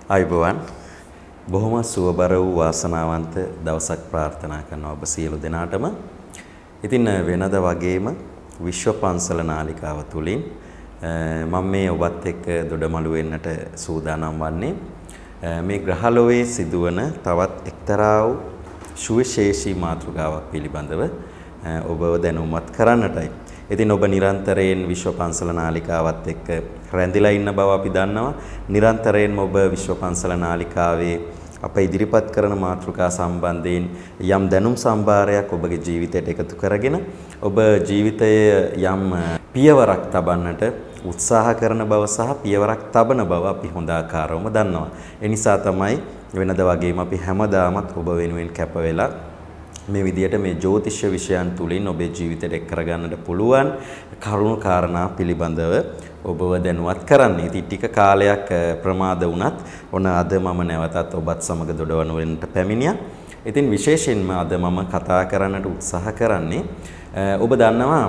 අයිබෝවන් බොහොම සුවබර වූ වාසනාවන්ත දවසක් ප්‍රාර්ථනා කරනවා ඔබ සියලු දෙනාටම. ඉතින් වෙනද වගේම විශ්ව පන්සල නාලිකාව තුලින් මම මේ ඔබත් එක්ක දොඩමළු වෙන්නට සූදානම් වන්නේ මේ ග්‍රහලෝකයේ සිදුවන තවත් එක්තරා වූ සුවිශේෂී මාතෘකාවක් පිළිබඳව ඔබව දැනුවත් කරන්නටයි. ඉතින් ඔබ නිරන්තරයෙන් විශ්ව පන්සල නාලිකාවත් එක්ක රැඳිලා ඉන්න බව අපි දන්නවා. නිරන්තරයෙන්ම ඔබ විශ්ව පන්සල නාලිකාවේ අප ඉදිරිපත් කරන මාතෘකා සම්බන්ධයෙන් යම් දැනුම් සම්භාරයක් ඔබගේ ජීවිතයට එකතු කරගෙන ඔබ ජීවිතයේ යම් පියවරක් තබන්නට උත්සාහ කරන බව සහ පියවරක් තබන බව අපි හොඳ ආකාරවම දන්නවා. ඒ නිසා තමයි වෙනද වගේම අපි හැමදාමත් ඔබ වෙනුවෙන් කැප වෙලා මේ විදියට මේ ජ්‍යොතිෂ විෂයන් තුලින් ඔබේ ජීවිතයට එක් කරගන්නට පුළුවන් කරුණු කාරණා පිළිබඳව ඔබව දැනුවත් කරන්නේ. ඉතින් ටික කාලයක් ප්‍රමාද වුණත් ඔන්න අද මම නැවතත් ඔබත් සමග දොඩවනු වෙන්නට පැමිණියා. ඉතින් විශේෂයෙන්ම අද මම කතා කරන්නට උත්සාහ කරන්නේ ඔබ දන්නවා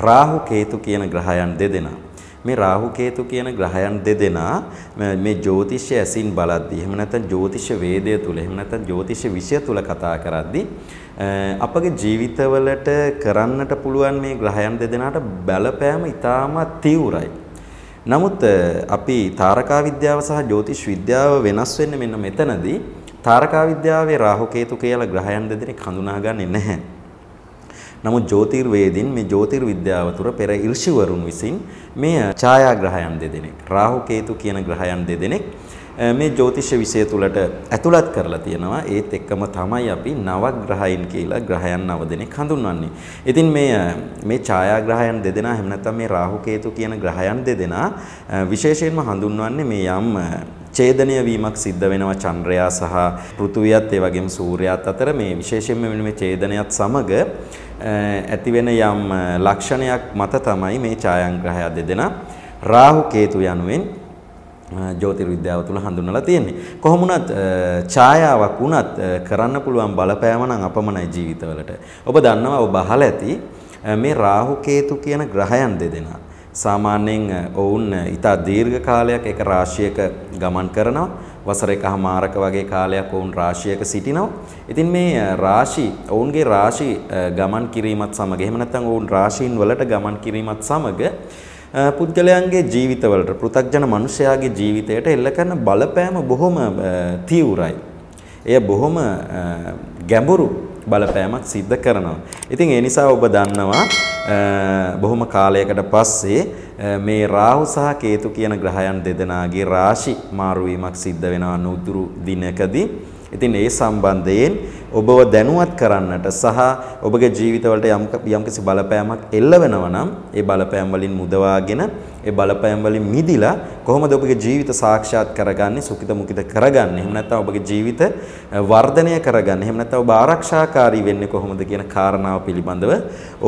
රාහු කේතු කියන ග්‍රහයන් දෙදෙනා. මේ රාහු කේතු කියන ග්‍රහයන් දෙදෙනා මේ ජ්‍යොතිෂය ඇසින් බලද්දී එහෙම නැත්නම් ජ්‍යොතිෂ වේදය තුල එහෙම නැත්නම් ජ්‍යොතිෂ විෂය තුල කතා කරද්දී අපගේ ජීවිතවලට කරන්නට පුළුවන් මේ ග්‍රහයන් දෙදෙනාට බලපෑම ඉතාමත් තීව්‍රයි. නමුත් අපි තාරකා විද්‍යාව සහ ජ්‍යොතිෂ විද්‍යාව වෙනස් වෙන්නේ මෙන්න මෙතනදී. තාරකා විද්‍යාවේ රාහු කේතු කියලා ග්‍රහයන් දෙදෙනෙක් හඳුනාගන්නේ නැහැ. නමුත් ජ්‍යොතිර්වේදීන් මේ ජ්‍යොතිර්විද්‍යාව තුර පෙර ඍෂිවරුන් විසින් මේ ඡායාග්‍රහයන් දෙදෙනෙක් රාහු කේතු කියන ග්‍රහයන් දෙදෙනෙක් මේ ජ්‍යොතිෂ විෂය තුලට ඇතුළත් කරලා තියෙනවා. ඒත් එක්කම තමයි අපි නවග්‍රහයන් කියලා ග්‍රහයන් 9 දෙනෙක් හඳුන්වන්නේ. ඉතින් මේ ඡායාග්‍රහයන් දෙදෙනා එහෙම නැත්නම් මේ රාහු කේතු කියන ග්‍රහයන් දෙදෙනා විශේෂයෙන්ම හඳුන්වන්නේ මේ යම් ඡේදනය වීමක් සිද්ධ වෙනවා චන්ද්‍රයා සහ පෘථුවියත් ඒ වගේම සූර්යයාත් අතර මේ විශේෂයෙන්ම මේ ඡේදනයත් සමග ඇති වෙන යම් ලක්ෂණයක් මත තමයි මේ ඡායාග්‍රහය දෙදෙනා රාහු කේතු යනුවෙන් ජ්‍යොතිර්විද්‍යාව තුල හඳුන්වලා තියෙන්නේ. කොහොම වුණත් ඡායාවක් වුණත් කරන්න පුළුවන් බලපෑම නම් අපමණයි ජීවිතවලට. ඔබ දන්නවා ඔබ අහලා ඇති මේ රාහු කේතු කියන ග්‍රහයන් දෙදෙනා සාමාන්‍යයෙන් ඔවුන් ඉතා දීර්ඝ කාලයක් එක රාශියක ගමන් කරනවා. වසර එකමාරක වගේ කාලයක් ඔවුන් රාශියක සිටිනවා. ඉතින් මේ ඔවුන්ගේ රාශි ගමන් කිරීමත් සමග එහෙම නැත්නම් ඔවුන් රාශීන් වලට ගමන් කිරීමත් සමග පුද්ගලයන්ගේ ජීවිතවලට පෘථග්ජන මනුෂ්‍යයාගේ ජීවිතයට එල්ල කරන බලපෑම බොහොම තීව්‍රයි. එය බොහොම ගැඹුරු බලපෑමක් සිද්ධ කරනවා. ඉතින් ඒ නිසා ඔබ දන්නවා බොහොම කාලයකට පස්සේ මේ රාහු සහ කේතු කියන ග්‍රහයන් දෙදෙනාගේ රාශි මාරු වීමක් සිද්ධ වෙනවා නුදුරු දිනකදී. ඉතින් ඒ සම්බන්ධයෙන් ඔබව දැනුවත් කරන්නට සහ ඔබගේ ජීවිතවලට යම්කිසි බලපෑමක් එල්ල වෙනවා නම් ඒ බලපෑම් වලින් මුදවාගෙන ඒ බලපෑම් වලින් මිදිලා කොහොමද ඔබගේ ජීවිත සාක්ෂාත් කරගන්නේ සුඛිත මුඛිත කරගන්නේ එහෙම නැත්නම් ඔබගේ ජීවිත වර්ධනය කරගන්නේ එහෙම නැත්නම් ඔබ ආරක්ෂාකාරී වෙන්නේ කොහොමද කියන කාරණාව පිළිබඳව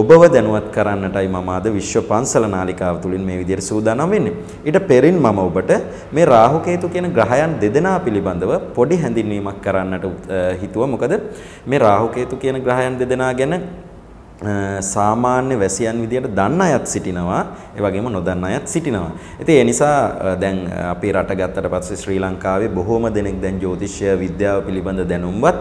ඔබව දැනුවත් කරන්නටයි මම අද විශ්ව පන්සල නාලිකාව තුලින් මේ විදිහට සූදානම් වෙන්නේ. ඊට පෙරින් මම ඔබට මේ රාහු කේතු කියන ග්‍රහයන් දෙදෙනා පිළිබඳව පොඩි හැඳින්වීමක් කරන්නට හිතුවා. මොකද මේ රාහු කේතු කියන ග්‍රහයන් දෙදෙනා ගැන සාමාන්‍ය වැසියන් විදියට දන්න අයත් සිටිනවා ඒ වගේම නොදන්න අයත් සිටිනවා. ඉතින් ඒ නිසා දැන් අපි රට ගත්තට පස්සේ ශ්‍රී ලංකාවේ බොහෝම දෙනෙක් දැන් ජ්‍යොතිෂය විද්‍යාව පිළිබඳ දැනුම්වත්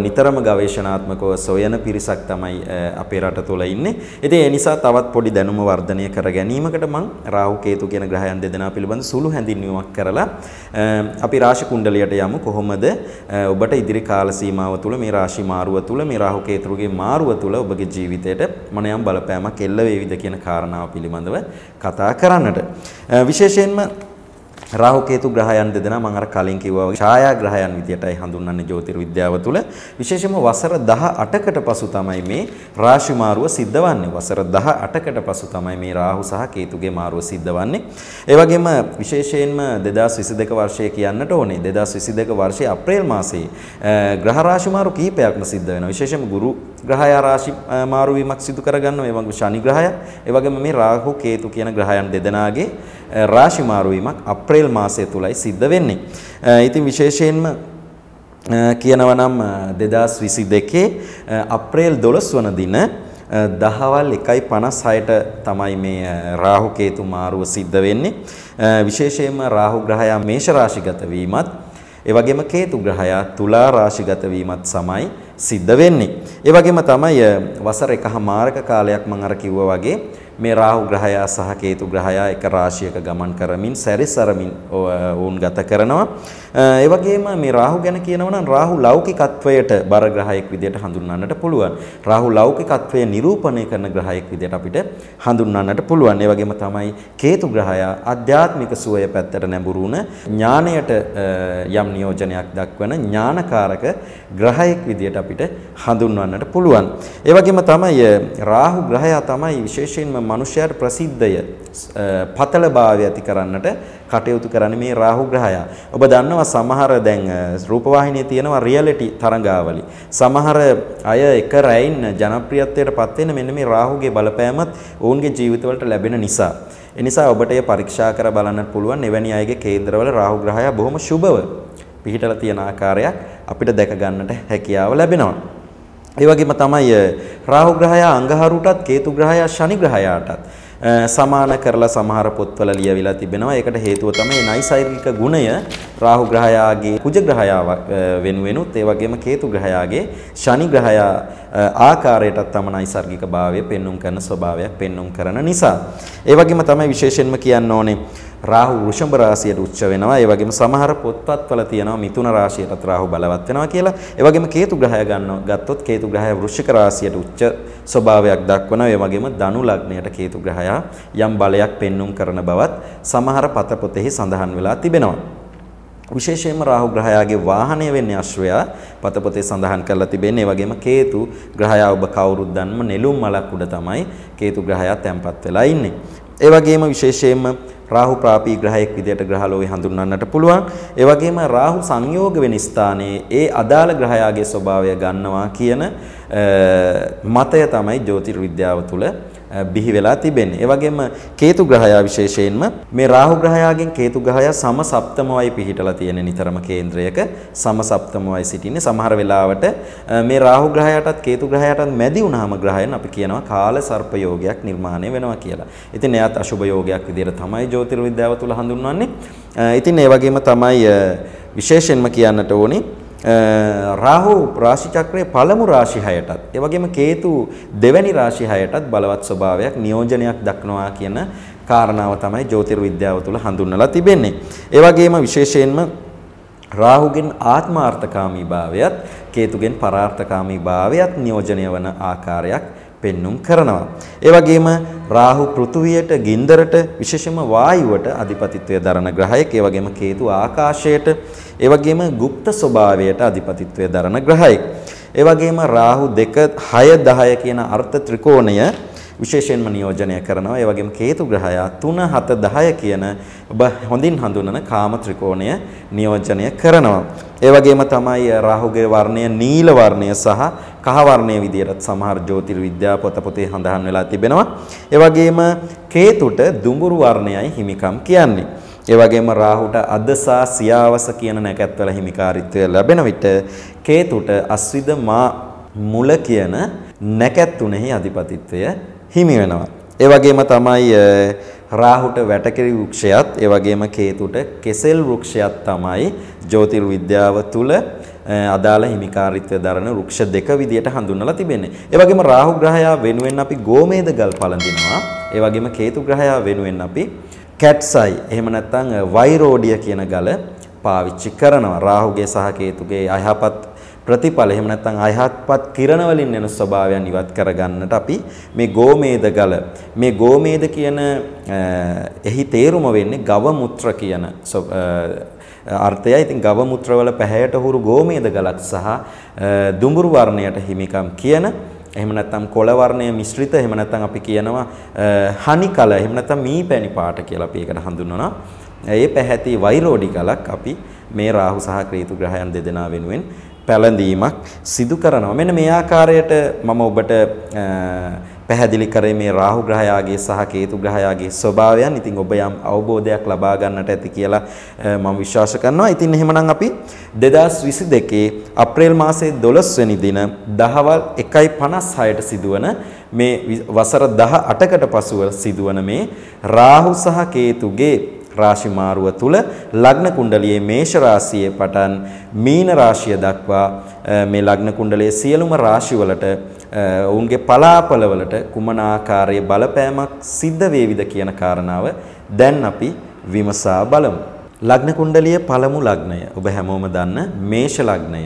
නිතරම ගවේෂණාත්මකව සොයන පිරිසක් තමයි අපේ රට තුළ ඉන්නේ. ඉතින් ඒ නිසා තවත් පොඩි දැනුම වර්ධනය කර ගැනීමකට මම රාහු කේතු කියන ග්‍රහයන් දෙදෙනා පිළිබඳ සුළු හැඳින්වීමක් කරලා අපි රාශි කුණ්ඩලයට යමු. කොහොමද ඔබට ඉදිරි කාල සීමාව තුළ මේ රාශි මාරුව තුළ මේ රාහු කේතුගේ මාරුව තුළ ඔබගේ ජීවිතයට මොනියම් බලපෑමක් එල්ල වේවිද කියන කාරණාව පිළිබඳව කතා කරන්නට. විශේෂයෙන්ම රාහු කේතු ග්‍රහයන් දෙදෙනා මම අර කලින් කිව්වා වගේ ඡායාග්‍රහයන් විදියටයි හඳුන්වන්නේ ජ්‍යොතිර්විද්‍යාව තුළ. විශේෂයෙන්ම වසර 18කට පසු තමයි මේ රාශි මාරුව සිද්ධ වන්නේ. වසර 18කට පසු තමයි මේ රාහු සහ කේතුගේ මාරුව සිද්ධ වන්නේ. ඒ වගේම විශේෂයෙන්ම 2022 වර්ෂයේ කියන්නට ඕනේ 2022 වර්ෂයේ අප්‍රේල් මාසයේ ග්‍රහ රාශි මාරු කිහිපයක්ම සිද්ධ වෙනවා. විශේෂයෙන්ම ගුරු ග්‍රහය රාශි මාරු වීමක් සිදු කරගන්නවා. ඒ වගේම ශනි ග්‍රහය, ඒ වගේම මේ රාහු කේතු කියන ග්‍රහයන් දෙදෙනාගේ රාශි මාරු වීමක් අප්‍රේල් මාසය තුලයි සිද්ධ වෙන්නේ. ඉතින් විශේෂයෙන්ම කියනවා නම් 2022 අප්‍රේල් 12 වන දින දහවල් 1:56ට තමයි මේ රාහු කේතු මාරුව සිද්ධ වෙන්නේ. විශේෂයෙන්ම රාහු ග්‍රහයා මේෂ රාශිගත වීමත් ඒ වගේම කේතු ග්‍රහයා තුලා රාශිගත වීමත් සමයි සිද්ධ වෙන්නේ. ඒ වගේම තමයි වසර එකහමාරක කාලයක් මම අර කිව්වා වගේ මේ රාහු ග්‍රහයා සහ කේතු ග්‍රහයා එක රාශියක ගමන් කරමින් සැරිසරමින් වුන් ගත කරනවා. ඒ වගේම මේ රාහු ගැන කියනවා නම් රාහු ලෞකිකත්වයට බර ග්‍රහයෙක් විදිහට හඳුන්වන්නට පුළුවන්. රාහු ලෞකිකත්වය නිරූපණය කරන ග්‍රහයෙක් විදිහට අපිට හඳුන්වන්නට පුළුවන්. ඒ වගේම තමයි කේතු ග්‍රහයා ආධ්‍යාත්මික සුවය පැත්තට නැඹුරු වුණ ඥාණයට යම් නියෝජනයක් දක්වන ඥානකාරක ග්‍රහයෙක් විදිහට අපිට හඳුන්වන්නට පුළුවන්. ඒ වගේම තමයි රාහු ග්‍රහයා තමයි විශේෂයෙන්ම මනුෂ්‍යයාට ප්‍රසිද්ධය පතලභාවය ඇති කරන්නට කටයුතු කරන්නේ මේ රාහු ග්‍රහයා. ඔබ දන්නවා සමහර දැන් රූපවාහිනියේ තියෙනවා රියැලිටි තරඟාවලි. සමහර අය එක රැයින් ජනප්‍රියත්වයට පත් වෙන මෙන්න මේ රාහුගේ බලපෑමත් ඔවුන්ගේ ජීවිතවලට ලැබෙන නිසා. ඒ නිසා ඔබට ඒ පරීක්ෂා කර බලන්නත් පුළුවන්. එවැනි අයගේ කේන්ද්‍රවල රාහු ග්‍රහයා බොහොම සුබව පිහිටලා තියෙන ආකාරයක් අපිට දැක ගන්නට හැකියාව ලැබෙනවා. ඒ වගේම තමයි රාහු ග්‍රහයා අංගහරුටත් කේතු ග්‍රහයා ශනි ග්‍රහයාටත් සමාන කරලා සමහර පොත්වල ලියවිලා තිබෙනවා. ඒකට හේතුව තමයි නයිසර්ගික ගුණය රාහු ග්‍රහයාගේ කුජ ග්‍රහයා වෙනුවෙනුත් ඒ වගේම කේතු ග්‍රහයාගේ ශනි ග්‍රහයා ආකාරයටත් තම නයිසර්ගික භාවය පෙන්눔 කරන ස්වභාවයක් පෙන්눔 කරන නිසා. ඒ වගේම තමයි විශේෂයෙන්ම කියන්න ඕනේ රාහු වෘෂභ රාශියට උච්ච වෙනවා. ඒ වගේම සමහර පොත්පත්වල තියෙනවා මිථුන රාශියටත් රාහු බලවත් වෙනවා කියලා. ඒ වගේම කේතු ග්‍රහය ගත්තොත් කේතු ග්‍රහය වෘශ්චික රාශියට උච්ච ස්වභාවයක් දක්වනවා. ඒ වගේම ධනු ලග්නයට කේතු ග්‍රහයා යම් බලයක් පෙන්눔 කරන බවත් සමහර පත පොතෙහි සඳහන් වෙලා තිබෙනවා. විශේෂයෙන්ම රාහු ග්‍රහයාගේ වාහනය වෙන්නේ අශ්වයා පත පොතේ සඳහන් කරලා තිබෙන්නේ. ඒ වගේම කේතු ග්‍රහයා ඔබ කවුරුත් දන්නම නෙළුම් මලක් උඩ තමයි කේතු ග්‍රහයා තැන්පත් වෙලා ඉන්නේ. ඒ වගේම විශේෂයෙන්ම රාහු ප්‍රාපී ග්‍රහයෙක් විදියට ග්‍රහලෝකේ හඳුන්වන්නට පුළුවන්. ඒ වගේම රාහු සංයෝග වෙන ස්ථානයේ ඒ අදාළ ග්‍රහයාගේ ස්වභාවය ගන්නවා කියන මතය තමයි ජ්‍යොතිර්විද්‍යාව තුළ බිහි වෙලා තිබෙන්නේ. ඒ වගේම කේතු ග්‍රහයා විශේෂයෙන්ම මේ රාහු ග්‍රහයාගෙන් කේතු ග්‍රහයා සම සප්තමවයි පිහිටලා තියෙන නිතරම කේන්ද්‍රයක සම සප්තමවයි සිටින්නේ. සමහර වෙලාවට මේ රාහු ග්‍රහයාටත් කේතු ග්‍රහයාටත් මැදි වුණාම ග්‍රහයන් අපි කියනවා කාල සර්ප යෝගයක් නිර්මාණය වෙනවා කියලා. ඉතින් එයාත් අශුභ යෝගයක් විදිහට තමයි ජ්‍යොතිර්විද්‍යාව තුළ හඳුන්වන්නේ. ඉතින් ඒ වගේම තමයි විශේෂයෙන්ම කියන්නට ඕනේ රාහු රාශි චක්‍රයේ පළමු රාශි 6ටත් ඒ වගේම කේතු දෙවැනි රාශි 6ටත් බලවත් ස්වභාවයක් නියෝජනයක් දක්වනවා කියන කාරණාව තමයි ජ්‍යොතිර්විද්‍යාව තුළ හඳුන්වලා තිබෙන්නේ. ඒ වගේම විශේෂයෙන්ම රාහුගෙන් ආත්මාර්ථකාමී භාවයත් කේතුගෙන් පරාර්ථකාමී භාවයත් නියෝජනය වන ආකාරයක් පෙන්눔 කරනවා. ඒ වගේම රාහු පෘථුවියට, ගින්දරට, විශේෂයෙන්ම වායුවට අධිපතිත්වය දරන ග්‍රහයෙක්. ඒ වගේම කේතු ආකාශයට, ඒ වගේම গুপ্ত ස්වභාවයට අධිපතිත්වය දරන ග්‍රහයෙක්. ඒ වගේම රාහු 2 6 10 කියන අර්ථ ත්‍රිකෝණය විශේෂයෙන්ම නියෝජනය කරනවා. ඒ වගේම කේතු ග්‍රහයා 3 7 10 කියන ඔබ හොඳින් හඳුනන කාම ත්‍රිකෝණය නියෝජනය කරනවා. ඒ වගේම තමයි රාහුගේ වර්ණය නීල වර්ණය සහ කහ වර්ණය විදිහට සමහර ජ්‍යොතිර්විද්‍යා පොතේ සඳහන් වෙලා තිබෙනවා. ඒ වගේම කේතුට දුඹුරු වර්ණයයි හිමිකම් කියන්නේ. ඒ වගේම රාහුට අදසා සියාවස කියන නැකැත්වල හිමිකාරීත්වය ලැබෙන විට කේතුට අස්විද මා මුල කියන නැකැත් තුනෙහි අධිපතිත්වය හිමි වෙනවා. ඒ වගේම තමයි රාහුට වැටකිරි වෘක්ෂයත් ඒ වගේම කේතුට කෙසෙල් වෘක්ෂයත් තමයි ජ්‍යොතිර්විද්‍යාව තුළ අදාළ හිමිකාරීත්වය දරන වෘක්ෂ දෙක විදියට හඳුන්වලා තිබෙන්නේ. ඒ වගේම රාහු ග්‍රහයා වෙනුවෙන් අපි ගෝමේද ගල් පළඳිනවා. ඒ වගේම කේතු ග්‍රහයා වෙනුවෙන් අපි කැට්සයි එහෙම නැත්නම් වෛරෝඩිය කියන ගල පාවිච්චි කරනවා. රාහුගේ සහ කේතුගේ අයහපත් ප්‍රතිඵල එහෙම නැත්නම් අයහපත් කිරණ වලින් එන ස්වභාවයන් ඉවත් කරගන්නට අපි මේ ගෝමේද ගල මේ ගෝමේද කියන එහි තේරුම වෙන්නේ ගව මුත්‍ර කියන අර්ථයයි. ඉතින් ගව මුත්‍ර වල පැහැයට හුරු ගෝමේද ගලක් සහ දුඹුරු වර්ණයට හිමිකම් කියන එහෙම නැත්නම් කොළ වර්ණය මිශ්‍රිත එහෙම නැත්නම් අපි කියනවා හනි කල එහෙම නැත්නම් මී පැණි පාට කියලා අපි ඒකට හඳුන්වනවා. ඒ පැහැති වෛරෝඩි ගලක් අපි මේ රාහු සහ කේතු ග්‍රහයන් දෙදෙනා වෙනුවෙන් පැලඳීමක් සිදු කරනවා. මෙන්න මේ ආකාරයට මම ඔබට පැහැදිලි කරේ මේ රාහු ග්‍රහයාගේ සහ කේතු ග්‍රහයාගේ ස්වභාවයන්. ඉතින් ඔබ යම් අවබෝධයක් ලබා ගන්නට ඇති කියලා මම විශ්වාස කරනවා. ඉතින් එහෙමනම් අපි 2022 අප්‍රේල් මාසයේ 12 වෙනි දින දහවල් 1:56ට සිදුවන මේ වසර 18කට පසුව සිදුවන මේ රාහු සහ කේතුගේ රාශි මාරුව තුල ලග්න කුණ්ඩලියේ මේෂ රාශියේ පටන් මීන රාශිය දක්වා මේ ලග්න කුණ්ඩලයේ සියලුම රාශිවලට ඔවුන්ගේ පලාපලවලට කුමන ආකාරයේ බලපෑමක් සිද්ධ වේවිද කියන කාරණාව දැන් අපි විමසා බලමු. ලග්න කුණ්ඩලියේ පළමු ලග්නය ඔබ හැමෝම දන්න මේෂ ලග්නය.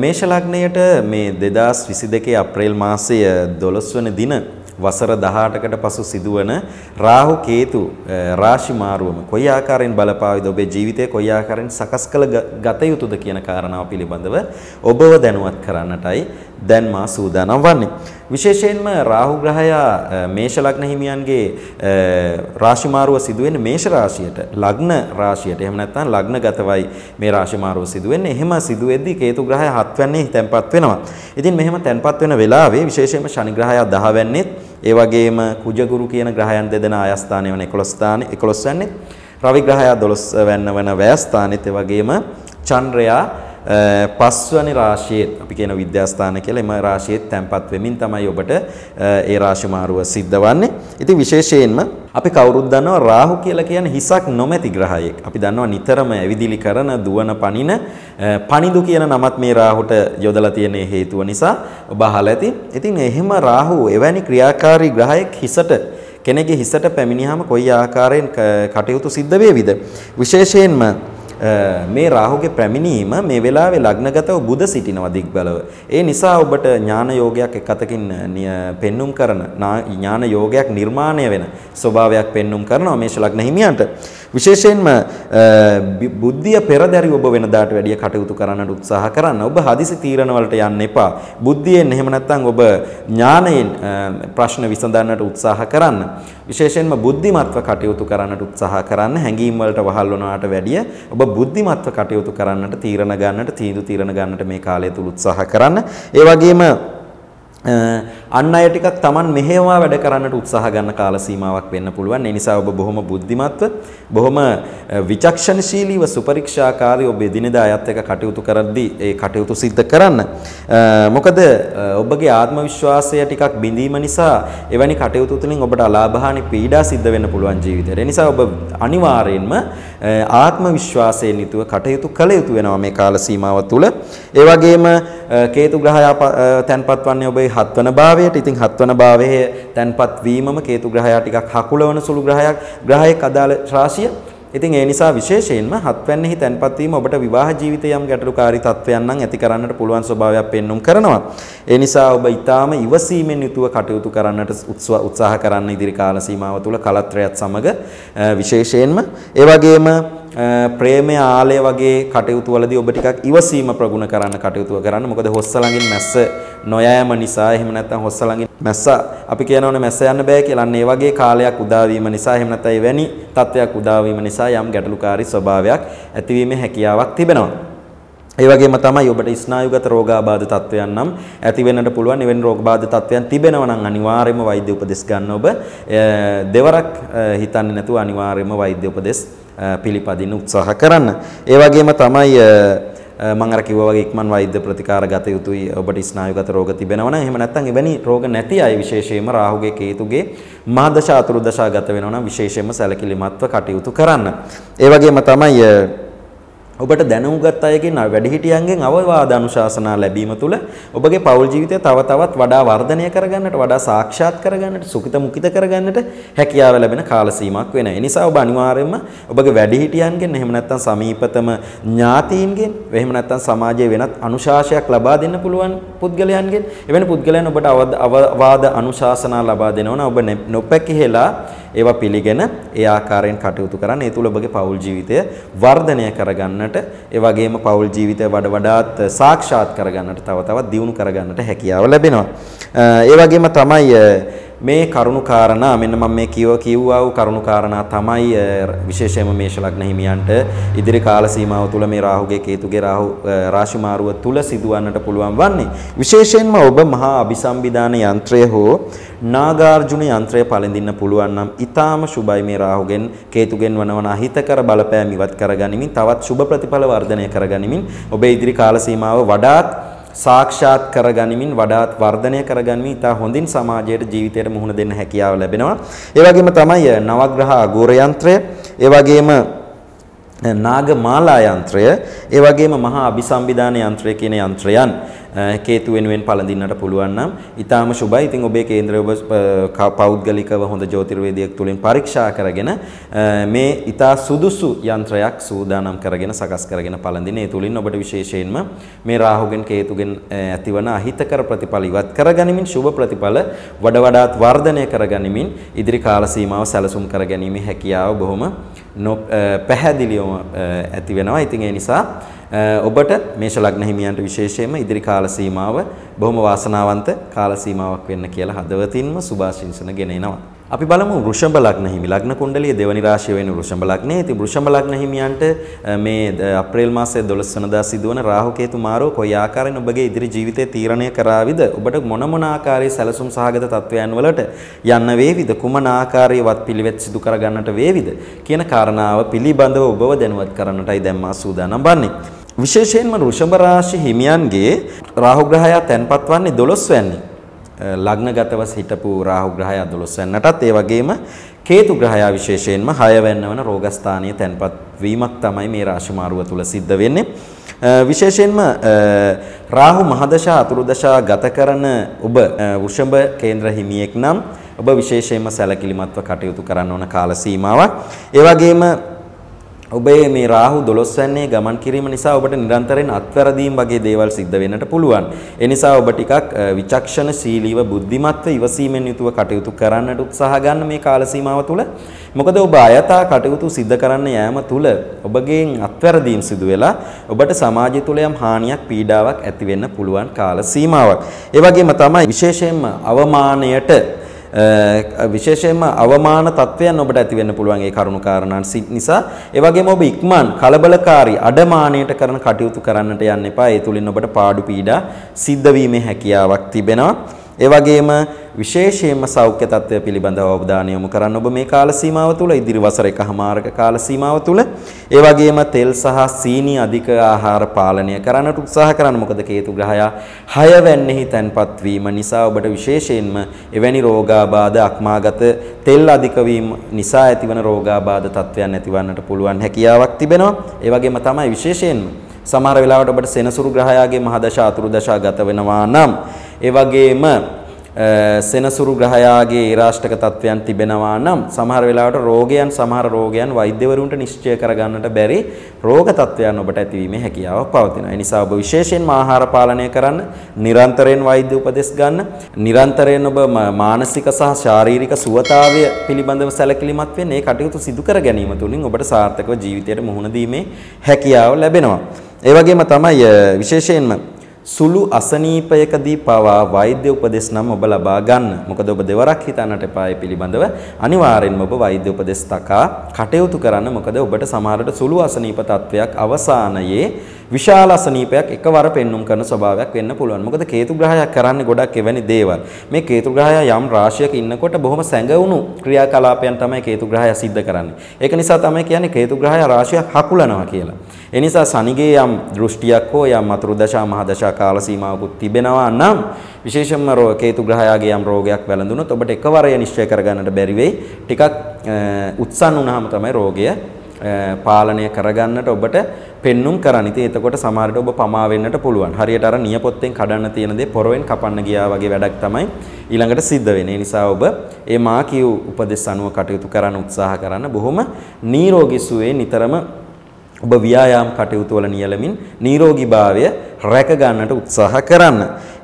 මේෂ ලග්නයට මේ 2022 අප්‍රේල් මාසයේ 12 වන දින වසර 18කට පසු සිදුවන රාහු කේතු රාශි මාරුවම කොයි ආකාරයෙන් බලපාවිද ඔබේ ජීවිතය කොයි ආකාරයෙන් සකස් කළ ගත යුතුද කියන කාරණාව පිළිබඳව ඔබව දැනුවත් කරන්නටයි දැන් මා සූදානම් වන්නේ. විශේෂයෙන්ම රාහු ග්‍රහයා මේෂ ලග්න හිමියන්ගේ රාශි මාරුව සිදුවෙන්නේ මේෂ රාශියට ලග්න රාශියට. එහෙම නැත්නම් ලග්නගතවයි මේ රාශි මාරුව සිදුවෙන්නේ. එහෙම සිදුවෙද්දී කේතු ග්‍රහයා 7 වැන්නේ තැන්පත් වෙනවා. ඉතින් මෙහෙම තැන්පත් වෙන වෙලාවේ විශේෂයෙන්ම ශනි ග්‍රහයා 10 වැන්නේත් ඒ වගේම කුජ ගුරු කියන ග්‍රහයන් දෙදෙනා ආයස්ථානයේ වන 11 වැන්නේ රවි ග්‍රහයා 12 වැන්න වන ව්‍යයස්ථානෙත් ඒ වගේම චන්ද්‍රයා පස්වැනි රාශියේත් අපි කියන විද්‍යාස්ථාන කියලා එම රාශියේත් තැන්පත් වෙමින් තමයි ඔබට ඒ රාශි මාරුව සිද්ධ වන්නේ. ඉතින් විශේෂයෙන්ම අපි කවුරුත් දන්නවා රාහු කියලා කියන්නේ හිසක් නොමැති ග්‍රහයෙක්. අපි දන්නවා නිතරම ඇවිදිලි කරන දුවන පනින පනිදු කියන නමත් මේ රාහුට යොදලා තියෙන හේතුව නිසා ඔබ අහලා ඇති. ඉතින් එහෙම රාහු එවැනි ක්‍රියාකාරී ග්‍රහයෙක් හිසට කෙනෙකුගේ හිසට පැමිණියාම කොයි ආකාරයෙන් කටයුතු සිද්ධ වේවිද? විශේෂයෙන්ම මේ රාහුගේ පැමිණීම මේ වෙලාවේ ලග්නගතව බුධ සිටිනවා දිග්බලව. ඒ නිසා ඔබට ඥාන යෝගයක් එක් අතකින් පෙන්눔 කරන ඥාන යෝගයක් නිර්මාණය වෙන ස්වභාවයක් පෙන්눔 කරනවා මේෂ ලග්න හිමියන්ට. විශේෂයෙන්ම බුද්ධිය පෙරදරි ඔබ වෙනදාට වැඩිය කටයුතු කරන්නට උත්සාහ කරන්න. ඔබ හදිසි තීරණ වලට යන්න එපා. බුද්ධියෙන් එහෙම නැත්නම් ඔබ ඥානයෙන් ප්‍රශ්න විසඳන්නට උත්සාහ කරන්න. විශේෂයෙන්ම බුද්ධිමත්ව කටයුතු කරන්නට උත්සාහ කරන්න. හැඟීම් වලට වහල් වුණාට වැඩිය ඔබ බුද්ධිමත්ව කටයුතු කරන්නට තීරණ ගන්නට තීන්දුව ගන්නට මේ කාලය තුල උත්සාහ කරන්න. ඒ වගේම අන් අය ටිකක් Taman මෙහෙයවා වැඩ කරන්නට උත්සාහ ගන්න කාල සීමාවක් වෙන්න පුළුවන්. ඒ නිසා ඔබ බොහොම බුද්ධිමත්ව බොහොම විචක්ෂණශීලීව සුපරීක්ෂාකාරී ඔබ එදිනෙදා අයත් එක්ක කටයුතු කරද්දී ඒ කටයුතු සිද්ධ කරන්න. මොකද ඔබගේ ආත්ම විශ්වාසය ටිකක් බිඳීම නිසා එවැනි කටයුතු තුළින් ඔබට අලාභහානි පීඩා සිද්ධ වෙන්න පුළුවන් ජීවිතේට. ඒ නිසා ඔබ අනිවාර්යයෙන්ම ආත්ම විශ්වාසයෙන් යුතුව කටයුතු කළ යුතු වෙනවා මේ කාල සීමාව තුළ. ඒ වගේම කේතු ග්‍රහයා තැන්පත් වන්නේ ඔබේ 7 වන භාවයට. ඉතින් 7 වන භාවයේ තැන්පත් වීමම කේතු ග්‍රහයා ටිකක් හකුලවන සුළු ග්‍රහයක් අදාළ රාශිය. ඉතින් ඒ නිසා විශේෂයෙන්ම 7 වැන්නෙහි තැන්පත් වීම ඔබට විවාහ ජීවිතයේ යම් ගැටලුකාරී තත්වයන් නම් ඇති කරන්නට පුළුවන් ස්වභාවයක් පෙන්눔 කරනවා. ඒ නිසා ඔබ ඊටාම ඉවසීමෙන් යුතුව කටයුතු කරන්නට උත්සාහ කරන්න ඉදිරි කාල සීමාව තුළ කලත්‍රයත් සමග විශේෂයෙන්ම ඒ වගේම ප්‍රේමය ආලය වගේ කටයුතු වලදී ඔබ ටිකක් ඉවසීම ප්‍රගුණ කරන්න කටයුතු කරන්න. මොකද හොස්ස ළඟින් මැස්ස නොයෑම නිසා එහෙම නැත්නම් හොස්ස ළඟින් මැස්ස අපි කියනවනේ මැස්ස යන්න බෑ කියලා. අන්න ඒ වගේ කාලයක් උදා වීම නිසා එහෙම නැත්නම් එවැනි තත්වයක් උදා වීම නිසා යම් ගැටලුකාරී ස්වභාවයක් ඇතිවීමේ හැකියාවක් තිබෙනවා. ඒ වගේම තමයි ඔබට ස්නායුගත රෝගාබාධ තත්වයන් නම් ඇති වෙන්නට පුළුවන්. එවැනි රෝගබාධ තත්වයන් තිබෙනවා නම් අනිවාර්යයෙන්ම වෛද්‍ය උපදෙස් ගන්න ඔබ දෙවරක් හිතන්නේ නැතුව අනිවාර්යයෙන්ම වෛද්‍ය උපදෙස් පිළිපදින්න උත්සාහ කරන්න. ඒ වගේම තමයි මම අර කිව්වා වගේ ඉක්මන් වෛද්‍ය ප්‍රතිකාර ගත යුතුයි. ඔබට ස්නායුගත රෝග තිබෙනවා නම් එහෙම නැත්නම් එවැනි රෝග නැති අය විශේෂයෙන්ම රාහුගේ කේතුගේ මහදශා අතුරුදශා ගත වෙනවා නම් විශේෂයෙන්ම සැලකිලිමත්ව කටයුතු කරන්න. ඒ වගේම තමයි ඔබට දැනුම්ගත් අයගෙන් වැඩිහිටියන්ගෙන් අවවාද අනුශාසනා ලැබීම තුළ ඔබගේ පෞල් ජීවිතය තව තවත් වඩා වර්ධනය කරගන්නට වඩා සාක්ෂාත් කරගන්නට සුඛිත මුඛිත කරගන්නට හැකියාව ලැබෙන කාල සීමාවක් වෙනවා. ඒ නිසා ඔබ අනිවාර්යයෙන්ම ඔබගේ වැඩිහිටියන්ගෙන් එහෙම නැත්නම් සමීපතම ඥාතීන්ගෙන් එහෙම නැත්නම් සමාජයේ වෙනත් අනුශාසනයක් ලබා දෙන්න පුළුවන් පුද්ගලයන්ගෙන් එවැනි පුද්ගලයන් ඔබට අවවාද අනුශාසනා ලබා දෙනවා. ඔබ නොපැකිහෙලා ඒවා පිළිගෙන ඒ ආකාරයෙන් කටයුතු කරන්න. ඒ තුල ඔබගේ පෞල් ජීවිතය වර්ධනය කරගන්නට ඒ වගේම පෞල් ජීවිතය වඩාත් සාක්ෂාත් කරගන්නට තව තවත් දියුණු කරගන්නට හැකියාව ලැබෙනවා. ඒ වගේම තමයි මේ කරුණු කාරණා මෙන්න මම මේ කියවුවා වූ කරුණු කාරණා තමයි විශේෂයෙන්ම මේෂ ලග්න හිමියන්ට ඉදිරි කාල සීමාව තුළ මේ රාහුගේ කේතුගේ රාශි මාරුව තුල සිදුවන්නට පුළුවන් වන්නේ. විශේෂයෙන්ම ඔබ මහා අபிසම්බිදාන යන්ත්‍රය හෝ නාගාර්ජුන යන්ත්‍රය පළඳින්න පුළුවන් නම් ඊටාම සුබයි. මේ රාහුගෙන් කේතුගෙන් වනවන අහිතකර බලපෑම් ඉවත් කරගනිමින් තවත් සුබ ප්‍රතිඵල වර්ධනය කරගනිමින් ඔබේ ඉදිරි කාල සීමාව වඩාත් සාක්ෂාත් කරගනිමින් වඩාත් වර්ධනය කරගනිමින් ඉතා හොඳින් සමාජයට ජීවිතයට මුහුණ දෙන්න හැකියාව ලැබෙනවා. ඒ වගේම තමයි නවග්‍රහ අගෝර යන්ත්‍රය ඒ වගේම නාගමාලා යන්ත්‍රය, ඒ වගේම මහා අபிසම්බිදාන යන්ත්‍රය කියන යන්ත්‍රයන් කේතු වෙනුවෙන් පළඳින්නට පුළුවන් නම් ඊටාම සුබයි. ඉතින් ඔබේ කේන්ද්‍රය ඔබ පෞද්ගලිකව හොඳ ජ්‍යොතිර්වේදියෙක් තුලින් පරීක්ෂා කරගෙන මේ ඊටා සුදුසු යන්ත්‍රයක් සූදානම් කරගෙන සකස් කරගෙන පළඳින. ඒ තුලින් ඔබට විශේෂයෙන්ම මේ රාහුගෙන් කේතුගෙන් ඇතිවන අහිතකර ප්‍රතිඵල ඉවත් කරගනිමින් සුබ ප්‍රතිඵල වඩාත් වර්ධනය කරගනිමින් ඉදිරි කාල සීමාව සැලසුම් කරගැනීමේ හැකියාව බොහොම පැහැදිලිවම ඇති වෙනවා. ඉතින් ඒ නිසා ඔබට මේෂ ලග්න හිමියන්ට විශේෂයෙන්ම ඉදිරි කාල සීමාව බොහොම වාසනාවන්ත කාල සීමාවක් වෙන්න කියලා හදවතින්ම සුභාශිංසන ගෙන එනවා. අපි බලමු වෘෂභ ලග්න හිමි ලග්න කුණ්ඩලියේ දෙවනි රාශිය වෙන වෘෂභ ලග්නයේ. ඉතින් වෘෂභ ලග්න හිමියන්ට මේ අප්‍රේල් මාසයේ 12 වෙනිදා සිදුවන රාහු කේතු මාරෝ කොයි ආකාරයෙන් ඔබගේ ඉදිරි ජීවිතය තීරණය කරාවිද? ඔබට මොන ආකාරයේ සැලසුම් සහගත තත්වයන් වලට යන්න වේවිද? කුමන ආකාරයේ වත් පිළිවෙත් සිදු කර ගන්නට වේවිද කියන කාරණාව පිළිබඳව ඔබව දැනුවත් කරන්නටයි දැන් මා සූදානම් වන්නේ. විශේෂයෙන්ම වෘෂභ රාශි හිමියන්ගේ රාහු ග්‍රහය තැන්පත් වන්නේ 12 වෙනි ලග්නගතව හිටපු රාහු ග්‍රහය 12 වෙනිටත් ඒ වගේම කේතු ග්‍රහය විශේෂයෙන්ම 6 වෙනි වන රෝගස්ථානීය තැන්පත් වීමක් තමයි මේ රාශි මාරුව තුල සිද්ධ වෙන්නේ. විශේෂයෙන්ම රාහු මහදශා අතුරුදශා ගත කරන ඔබ වෘෂභ කේන්ද්‍ර හිමියෙක් නම් ඔබ විශේෂයෙන්ම සැලකිලිමත්ව කටයුතු කරන්න ඕන කාල සීමාවක්. ඒ වගේම ඔබේ මේ රාහු 12 වෙනියේ ගමන් කිරීම නිසා ඔබට නිරන්තරයෙන් අත්වැරදීම් වගේ දේවල් සිද්ධ වෙන්නට පුළුවන්. ඒ නිසා ඔබ ටිකක් විචක්ෂණශීලීව බුද්ධිමත්ව ඉවසීමෙන් යුතුව කටයුතු කරන්නට උත්සාහ ගන්න මේ කාල සීමාව තුළ. මොකද ඔබ අයථා කටයුතු සිද්ධ කරන්න යෑම තුළ ඔබගේ අත්වැරදීම් සිදු වෙලා ඔබට සමාජය තුළ යම් හානියක් පීඩාවක් ඇති වෙන්න පුළුවන් කාල සීමාවක්. ඒ වගේම තමයි විශේෂයෙන්ම අවමානයට විශේෂයෙන්ම අවමාන තත්වයන් ඔබට ඇති වෙන්න පුළුවන් ඒ කරුණු කාරණාන් නිසා. ඒ වගේම ඔබ ඉක්මන් කලබලකාරී අඩමාණයට කරන කටයුතු කරන්නට යන්න එපා. ඒ තුලින් ඔබට පාඩු පීඩා සිද්ධ වීමේ හැකියාවක් තිබෙනවා. ඒ වගේම විශේෂයෙන්ම සෞඛ්‍ය තත්ත්වය පිළිබඳව අවධානය යොමු කරන්න ඔබ මේ කාල සීමාව තුළ ඉදිරි වසර එකහමාරක කාල සීමාව තුළ. ඒ වගේම තෙල් සහ සීනි අධික ආහාර පාලනය කරන්නට උත්සාහ කරන්න. මොකද කේතු ග්‍රහය 6 වෙනිහි තැන්පත් වීම නිසා ඔබට විශේෂයෙන්ම එවැනි රෝගාබාධ අක්මාගත තෙල් අධික වීම නිසා ඇතිවන රෝගාබාධ තත්ත්වයන් ඇතිවන්නට පුළුවන් හැකියාවක් තිබෙනවා. ඒ වගේම තමයි විශේෂයෙන්ම සමහර වෙලාවට ඔබට සෙනසුරු ග්‍රහයාගේ මහදශා අතුරුදශා ගත වෙනවා නම් ඒ වගේම සෙනසුරු ග්‍රහයාගේ ඊරාෂ්ටක තත්වයන් තිබෙනවා නම් සමහර වෙලාවට සමහර රෝගයන් වෛද්‍යවරුන්ට නිශ්චය කරගන්නට බැරි රෝග තත්වයන් ඔබට ඇතිවීමේ හැකියාවක් පවතිනවා. ඒ නිසා ඔබ විශේෂයෙන්ම ආහාර පාලනය කරන්න, නිරන්තරයෙන් වෛද්‍ය උපදෙස් ගන්න, නිරන්තරයෙන් ඔබ මානසික සහ ශාරීරික සුවතාවය පිළිබඳව සැලකිලිමත් වෙන්න. මේ කටයුතු සිදු කර ගැනීම තුළින් ඔබට සාර්ථකව ජීවිතයට මුහුණ දීමේ හැකියාව ලැබෙනවා. ඒ වගේම තමයි විශේෂයෙන්ම සුළු අසනීපයකදී පවා වෛද්‍ය උපදෙස් නම් ඔබ ලබා ගන්න. මොකද ඔබ දෙවරක් හිතන්නට එපා ඒ පිළිබඳව. අනිවාර්යෙන්ම ඔබ වෛද්‍ය උපදෙස් තකා කටයුතු කරන්න. මොකද ඔබට සමහරට සුළු අසනීප තත්වයක් අවසානයේ විශාල අසනීපයක් එකවර පෙන්눔 කරන ස්වභාවයක් වෙන්න පුළුවන්. මොකද කේතු ග්‍රහයක් කරන්නේ ගොඩක් එවැනි දේවල්. මේ කේතු ග්‍රහය යම් රාශියක ඉන්නකොට බොහොම සැඟවුණු ක්‍රියාකලාපයන් තමයි කේතු ග්‍රහය සිද්ධ කරන්නේ. ඒක නිසා තමයි කියන්නේ කේතු ග්‍රහය රාශියක් හකුලනවා කියලා. ඒ නිසා සනිගේ යම් දෘෂ්ටියක් හෝ යම් අතුරුදශා මහදශා කාල සීමාවකුත් තිබෙනවා නම් විශේෂයෙන්ම කේතු ග්‍රහයාගේ යම් රෝගයක් වැළඳුනොත් ඔබට එකවරේ නිශ්චය කරගන්නට බැරි වෙයි. ටිකක් උත්සන්න වුණාම තමයි රෝගය පාලනය කරගන්නට ඔබට පෙන්눔 කරන්න. ඉතින් එතකොට සමහරට ඔබ පමා වෙන්නට පුළුවන්. හරියට අර නියපොත්තෙන් කඩන්න තියෙන දේ පොරවෙන් කපන්න ගියා වගේ වැඩක් තමයි ඊළඟට සිද්ධ වෙන්නේ. ඒ නිසා ඔබ මේ මා කියු උපදෙස් අනුව කටයුතු කරන්න උත්සාහ කරන්න. බොහොම නිරෝගී සුවේ නිතරම ඔබ ව්‍යායාම කටයුතු වල නියැලමින් නිරෝගීභාවය රැක ගන්නට උත්සාහ කරන්න.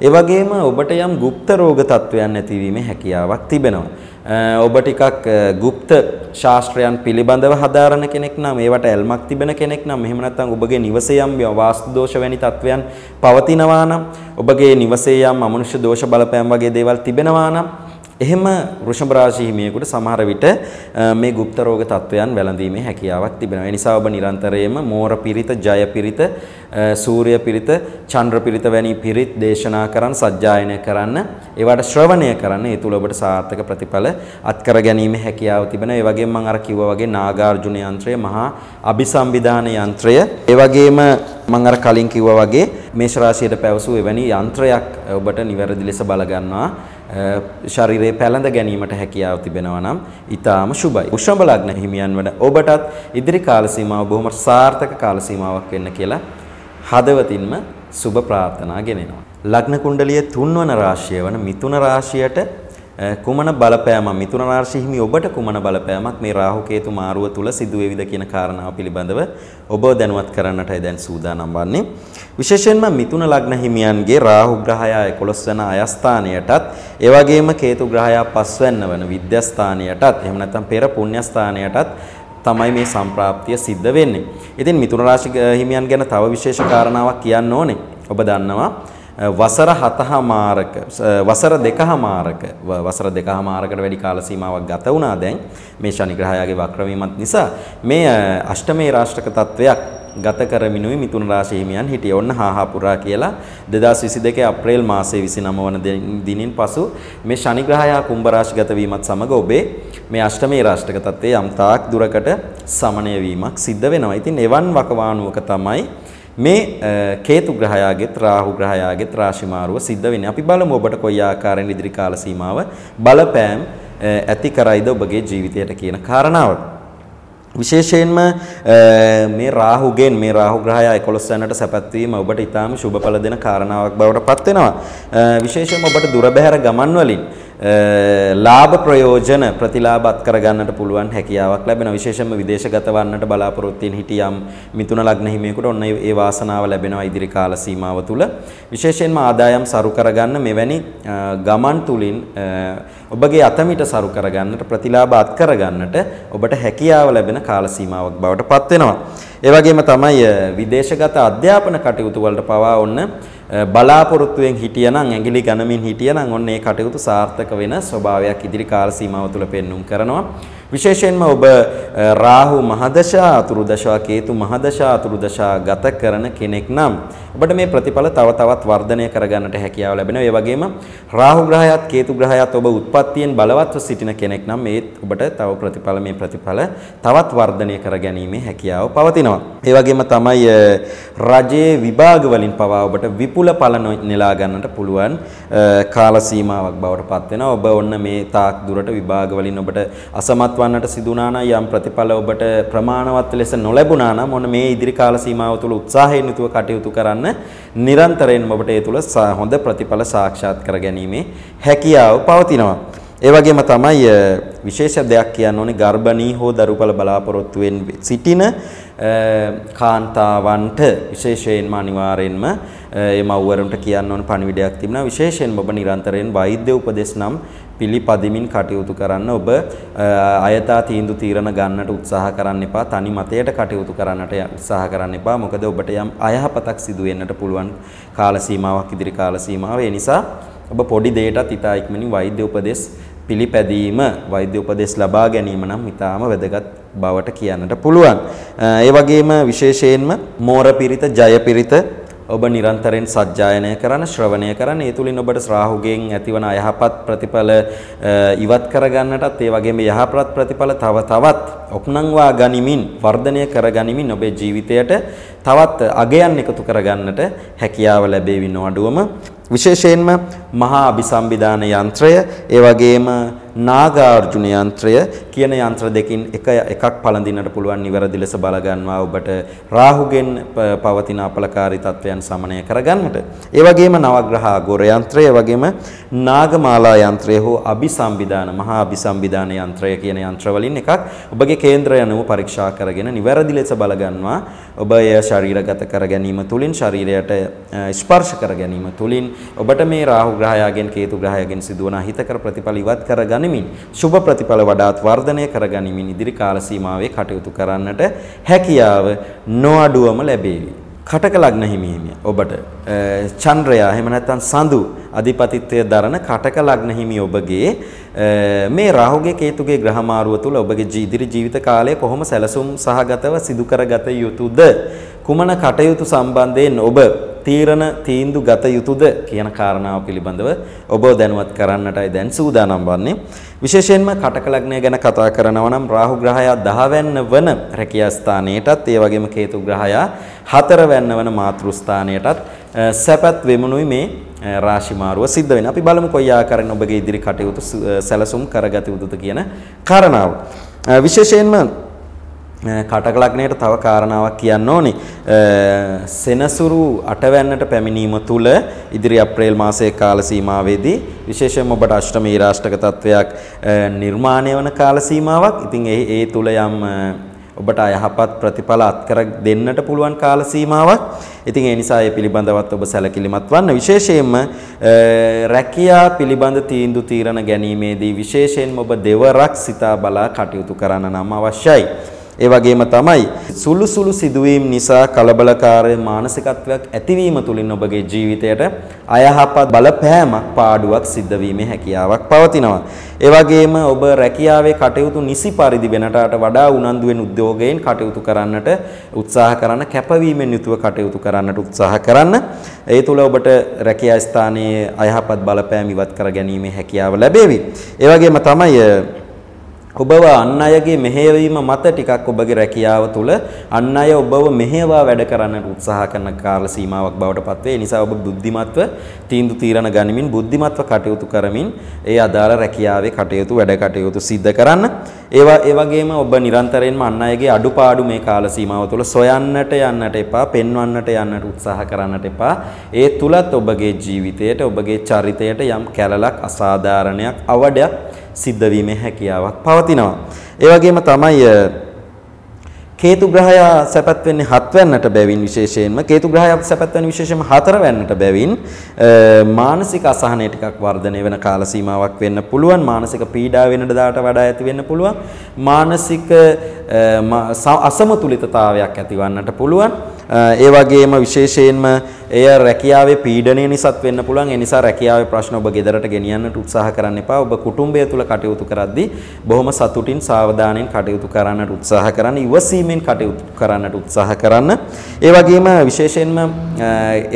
ඒ වගේම ඔබට යම් গুপ্ত රෝග තත්වයන් නැතිවීමේ හැකියාවක් තිබෙනවා. ඔබ ටිකක් গুপ্ত ශාස්ත්‍රයන් පිළිබඳව හදාරන කෙනෙක් නම් ඒවට ඇල්මක් තිබෙන කෙනෙක් නම් එහෙම නැත්නම් ඔබගේ නිවසේ යම් වාස්තු දෝෂ වැනි තත්වයන් පවතිනවා නම් ඔබගේ නිවසේ යම් අමනුෂ්‍ය දෝෂ බලපෑම් වගේ දේවල් තිබෙනවා නම් එහෙම වෘෂභ රාශි හිමියෙකුට සමහර විට මේ গুপ্ত රෝග තත්වයන් වැළඳීමේ හැකියාවක් තිබෙනවා. ඒ නිසා ඔබ නිරන්තරයෙන්ම මෝර පිරිත, ජය පිරිත, සූර්ය පිරිත, චන්ද්‍ර පිරිත වැනි පිරිත් දේශනා කරන් සජ්ජායනය කරන්න, ඒවට ශ්‍රවණය කරන්න. ඒ තුල ඔබට සාර්ථක ප්‍රතිඵල අත්කර ගැනීමේ හැකියාව තිබෙනවා. ඒ වගේම මම අර කිව්වා වගේ නාගාර්ජුන යන්ත්‍රය, මහා අபிසම්විධාන යන්ත්‍රය, ඒ වගේම මම අර කලින් කිව්වා වගේ මේෂ රාශියට පැවසූ එවැනි යන්ත්‍රයක් ඔබට නිවැරදි ලෙස බල ගන්නවා ශරීරයේ පැලඳ ගැනීමට හැකියාව තිබෙනවා නම් ඊටාම සුබයි. වෘෂභ ලග්න හිමියන් වන ඔබටත් ඉදිරි කාල සීමාව බොහොම සාර්ථක කාල සීමාවක් වෙන්න කියලා හදවතින්ම සුබ ප්‍රාර්ථනා ගෙනෙනවා. ලග්න කුණ්ඩලියේ තුන්වන රාශිය වන මිථුන රාශියට කුමන බලපෑමක් මිථුන රාශිය හිමි ඔබට කුමන බලපෑමක් මේ රාහු කේතු මාරුව තුල සිදු වේවිද කියන කාරණාව පිළිබඳව ඔබ දැනුවත් කරන්නටයි දැන් සූදානම් වන්නේ. විශේෂයෙන්ම මිථුන ලග්න හිමියන්ගේ රාහු ග්‍රහයා 11 වන අයස්ථානයටත් ඒ වගේම කේතු ග්‍රහයා 5 වෙනි වන විද්‍යාස්ථානයටත් එහෙම නැත්නම් පෙර පුණ්‍යස්ථානයටත් තමයි මේ සම්ප්‍රාප්තිය සිද්ධ වෙන්නේ. ඉතින් මිථුන රාශි හිමියන් ගැන තව විශේෂ කාරණාවක් කියන්න ඕනේ. ඔබ දන්නවා වසර 7මාරක වසර 2මාරක වසර 2මාරකට වැඩි කාල සීමාවක් ගත වුණා දැන් මේ ශනි ග්‍රහයාගේ වක්‍ර වීමත් නිසා මේ අෂ්ටමේ රාෂ්ටක තත්වයක් ගත කරමිනුයි මිථුන රාශි හිමියන් හිටියේ. ඔන්න හාහාපුරා කියලා 2022 අප්‍රේල් මාසයේ 29 වන දිනින් පසු මේ ශනි ග්‍රහයා කුම්භ රාශිගත වීමත් සමග ඔබේ මේ අෂ්ටමේ රාෂ්ටක තත්වයේ යම් තාක් දුරකට සමනය වීමක් සිද්ධ වෙනවා. ඉතින් එවන් වකවානුවක තමයි මේ කේතු ග්‍රහයාගෙත් රාහු ග්‍රහයාගෙත් රාශි මාරුව සිද්ධ වෙන්නේ. අපි බලමු ඔබට කොයි ආකාරයෙන් ඉදිරි කාල සීමාව බලපෑම් ඇති කරයිද ඔබගේ ජීවිතයට කියන කාරණාව. විශේෂයෙන්ම මේ රාහුගෙන් මේ රාහු ග්‍රහයා 11 වෙනිට සැපත් වීම ඔබට ඊටාම සුබඵල දෙන කාරණාවක් බවට පත් වෙනවා. විශේෂයෙන්ම ඔබට දුර බැහැර ගමන් වලින් ලාභ ප්‍රයෝජන ප්‍රතිලාභත් කරගන්නට පුළුවන් හැකියාවක් ලැබෙනවා. විශේෂයෙන්ම විදේශගත වන්නට බලාපොරොත්තු වෙන හිටියම් මිථුන ලග්න හිමියෙකුට ඔන්න ඒ වාසනාව ලැබෙනවා ඉදිරි කාල සීමාව තුල. විශේෂයෙන්ම ආදායම් සරු කරගන්න මෙවැනි ගමන් තුලින් ඔබගේ අතමිට සරු කරගන්නට ප්‍රතිලාභ අත් කරගන්නට ඔබට හැකියාව ලැබෙන කාල සීමාවක් බවට පත් වෙනවා. ඒ වගේම තමයි විදේශගත අධ්‍යාපන කටයුතු වලට පවා ඔන්න බලාපොරොත්තුෙන් හිටියනම් ඇඟිලි ගණමින් හිටියනම් ඔන්න ඒ කටයුතු සාර්ථක වෙන ස්වභාවයක් ඉදිරි කාල සීමාව තුළ පෙන්눔 කරනවා. විශේෂයෙන්ම ඔබ රාහු මහදශා අතුරුදශා කේතු මහදශා අතුරුදශා ගත කරන කෙනෙක් නම් ඔබට මේ ප්‍රතිඵල තව තවත් වර්ධනය කරගන්නට හැකියාව ලැබෙනවා. ඒ වගේම රාහු ග්‍රහයත් කේතු ග්‍රහයත් ඔබ උත්පත්තියෙන් බලවත්ව සිටින කෙනෙක් නම් මේත් ඔබට තව ප්‍රතිඵල මේ ප්‍රතිඵල තවත් වර්ධනය කරගැනීමේ හැකියාව පවතිනවා. ඒ වගේම තමයි රජයේ විභාග වලින් පවා ඔබට විපුල ඵල නෙලා ගන්නට පුළුවන් කාල සීමාවක් බවට පත් වෙනවා. ඔබ ඔන්න මේ තාක් දුරට විභාග වලින් ඔබට අසමත් වන්නට සිදු වුණා නම් යම් ප්‍රතිඵල ඔබට ප්‍රමාණවත් ලෙස නොලැබුණා නම් ඔන්න මේ ඉදිරි කාල සීමාව තුළ උත්සාහයෙන් යුතුව කටයුතු කරන්න නිරන්තරයෙන්ම ඔබට ඒ තුළ හොඳ ප්‍රතිඵල සාක්ෂාත් කර ගැනීමේ හැකියාව පවතිනවා. ඒ වගේම තමයි විශේෂ දෙයක් කියන්න ඕනේ ගර්භණී හෝ දරුපල බලාපොරොත්තු වෙන සිටින කාන්තාවන්ට විශේෂයෙන්ම අනිවාර්යෙන්ම ඒ මව්වරුන්ට කියන්න ඕන පණිවිඩයක් තිබෙනවා. විශේෂයෙන්ම ඔබ නිරන්තරයෙන් වෛද්‍ය උපදෙස් නම් පිළිපදිමින් කටයුතු කරන්න. ඔබ අයථා තීන්දුව తీරන ගන්නට උත්සාහ කරන්න එපා. තනි මතයට කටයුතු කරන්නට උත්සාහ කරන්න එපා. මොකද ඔබට යම් අයහපතක් සිදු වෙන්නට පුළුවන් කාල සීමාවක් ඉදිරි කාල සීමාව. ඒ නිසා ඔබ පොඩි දෙයකටත් ඉතා ඉක්මනින් වෛද්‍ය උපදෙස් පිළිපැදීම වෛද්‍ය උපදෙස් ලබා ගැනීම නම් ඉතාම වැදගත් බවට කියන්නට පුළුවන්. ඒ වගේම විශේෂයෙන්ම මෝර පිරිත ජය පිරිත ඔබ නිරන්තරයෙන් සජ්ජායනය කරන ශ්‍රවණය කරන ඒ තුලින් ඔබට රාහුගෙන් ඇතිවන අයහපත් ප්‍රතිඵල ඉවත් කරගන්නටත් ඒ වගේම යහපත් ප්‍රතිඵල තව තවත් ඔප්නංවා ගනිමින් වර්ධනය කරගනිමින් ඔබේ ජීවිතයට තවත් අගයන් එකතු කරගන්නට හැකියාව ලැබෙවි නොඅඩුවම. විශේෂයෙන්ම මහා අபிසම්බිදාන යන්ත්‍රය ඒ වගේම නාගාර්ජුන යන්ත්‍රය කියන යන්ත්‍ර දෙකින් එකක් පළඳින්නට පුළුවන් නිවැරදි ලෙස බලගන්නවා ඔබට රාහුගෙන් පවතින අපලකාරී තත්වයන් සමනය කරගන්නට. ඒ වගේම නවග්‍රහ අගෝර යන්ත්‍රය, ඒ වගේම නාගමාලා යන්ත්‍රය හෝ අபிසම්බිදාන මහා අபிසම්බිදාන යන්ත්‍රය කියන යන්ත්‍ර වලින් එකක් ඔබගේ කේන්ද්‍රය අනුව පරීක්ෂා කරගෙන නිවැරදි ලෙස බලගන්නවා. ඔබ එය ශරීරගත කර ගැනීම තුලින් ශරීරයට ස්පර්ශ කර ගැනීම තුලින් ඔබට මේ රාහු ග්‍රහයාගෙන් කේතු ග්‍රහයාගෙන් සිදුවන හිතකර ප්‍රතිඵල ඉවත් කර ගනිමින් සුභ ප්‍රතිඵල වඩාත් වර්ධනය කර ගනිමින් ඉදිරි කාල සීමාවේ කටයුතු කරන්නට හැකියාව නොඅඩුවම ලැබේවි. කටක ලග්න හිමිහිමිය ඔබට චන්ද්‍රයා එහෙම නැත්නම් සඳු අධිපතිත්වය දරන කටක ලග්න හිමි ඔබගේ මේ රාහුගේ කේතුගේ ග්‍රහ මාරුව තුළ ඔබගේ ඉදිරි ජීවිත කාලය කොහොම සැලසුම් සහගතව සිදු කරගත යුතුද? කුමන කටයුතු සම්බන්ධයෙන් ඔබ තීන්දුව ගත යුතුද කියන කාරණාව පිළිබඳව ඔබ දැනුවත් කරන්නටයි දැන් සූදානම් වන්නේ. විශේෂයෙන්ම කටක ලග්නය ගැන කතා කරනවා නම් රාහු ග්‍රහයා 10 වැන්න වන රැකියා ස්ථානයටත් ඒ වගේම කේතු ග්‍රහයා 4 වැන්න වන මාතෘ ස්ථානයටත් සැපත් වෙමුණුයි මේ රාශි මාරුව සිද්ධ වෙන්නේ. අපි බලමු කොයි ආකාරයෙන් ඔබගේ ඉදිරි කටයුතු සැලසුම් කරගත යුතුද කියන කාරණාව. විශේෂයෙන්ම කටක ලග්නයට තව කාරණාවක් කියන්න ඕනේ. සෙනසුරු 8 වැන්නට පැමිණීම තුල ඉදිරි අප්‍රේල් මාසයේ කාල සීමාවේදී විශේෂයෙන්ම ඔබට අෂ්ටම ඊරාෂ්ටක තත්වයක් නිර්මාණය වන කාල සීමාවක්. ඉතින් ඒ තුල යම් ඔබට යහපත් ප්‍රතිඵල අත්කර දෙන්නට පුළුවන් කාල සීමාවක්. ඉතින් ඒ නිසා ඒ පිළිබඳවත් ඔබ සැලකිලිමත් වන්න. විශේෂයෙන්ම රැකියා පිළිබඳ තීන්දුව తీරන ගැනීමේදී විශේෂයෙන්ම ඔබ දෙවරක් සිතා බලා කටයුතු කරන්න නම් අවශ්‍යයි. ඒ වගේම තමයි සුළු සිදුවීම් නිසා කලබලකාරී මානසිකත්වයක් ඇතිවීම තුළින් ඔබගේ ජීවිතයට අයහපත් බලපෑමක් පාඩුවක් සිද්ධ වීමේ හැකියාවක් පවතිනවා. ඒ වගේම ඔබ රැකියාවේ කටයුතු නිසි පරිදි වෙනටට වඩා උනන්දුවෙන් උද්‍යෝගයෙන් කටයුතු කරන්නට උත්සාහ කරන්න, කැපවීමෙන් යුතුව කටයුතු කරන්නට උත්සාහ කරන්න. ඒ තුළ ඔබට රැකියා ස්ථානයේ අයහපත් බලපෑම් ඉවත් කර ගැනීමේ හැකියාව ලැබේවි. ඒ වගේම තමයි ඔබව අන් අයගේ මෙහෙයවීම මත ටිකක් ඔබගේ රැකියාව තුළ අන් අය ඔබව මෙහෙයවා වැඩ කරන්නට උත්සාහ කරන කාල සීමාවක් බවට පත් වේ. ඒ නිසා ඔබ බුද්ධිමත්ව තීන්දුව తీරන ගනිමින් බුද්ධිමත්ව කටයුතු කරමින් ඒ අදාළ රැකියාවේ කටයුතු වැඩ කටයුතු සිද්ධ කරන්න. ඒ වගේම ඔබ නිරන්තරයෙන්ම අන් අයගේ අඩුපාඩු මේ කාල සීමාව තුළ සොයන්නට යන්නට එපා, පෙන්වන්නට යන්නට උත්සාහ කරන්නට එපා. ඒ තුලත් ඔබගේ ජීවිතයට, ඔබගේ චරිතයට යම් කැලලක්, අසාධාරණයක්, අවඩයක් සිද්ධ වීමේ හැකියාවක් පවතිනවා. ඒ වගේම තමයි කේතු ග්‍රහයා සැපත් වෙන්නේ 7 වෙන්නට බැවින් විශේෂයෙන්ම කේතු ග්‍රහයා සැපත් වෙන්නේ විශේෂයෙන්ම 4 වෙන්නට බැවින් මානසික අසහනය ටිකක් වර්ධනය වෙන කාල සීමාවක් වෙන්න පුළුවන්. මානසික පීඩා වෙනට දාට වඩා ඇති වෙන්න පුළුවන්. මානසික අසමතුලිතතාවයක් ඇතිවන්නට පුළුවන්. ඒ වගේම විශේෂයෙන්ම එය රැකියාවේ පීඩනය නිසාත් වෙන්න පුළුවන්. ඒ නිසා රැකියාවේ ප්‍රශ්න ඔබ ගෙදරට ගෙනියන්නට උත්සාහ කරන්න එපා. ඔබ කුටුම්බය තුල කටයුතු කරද්දී බොහොම සතුටින් සාවධානයෙන් කටයුතු කරන්නට උත්සාහ කරන්න, ඉවසීමෙන් කටයුතු කරන්නට උත්සාහ කරන්න. ඒ වගේම විශේෂයෙන්ම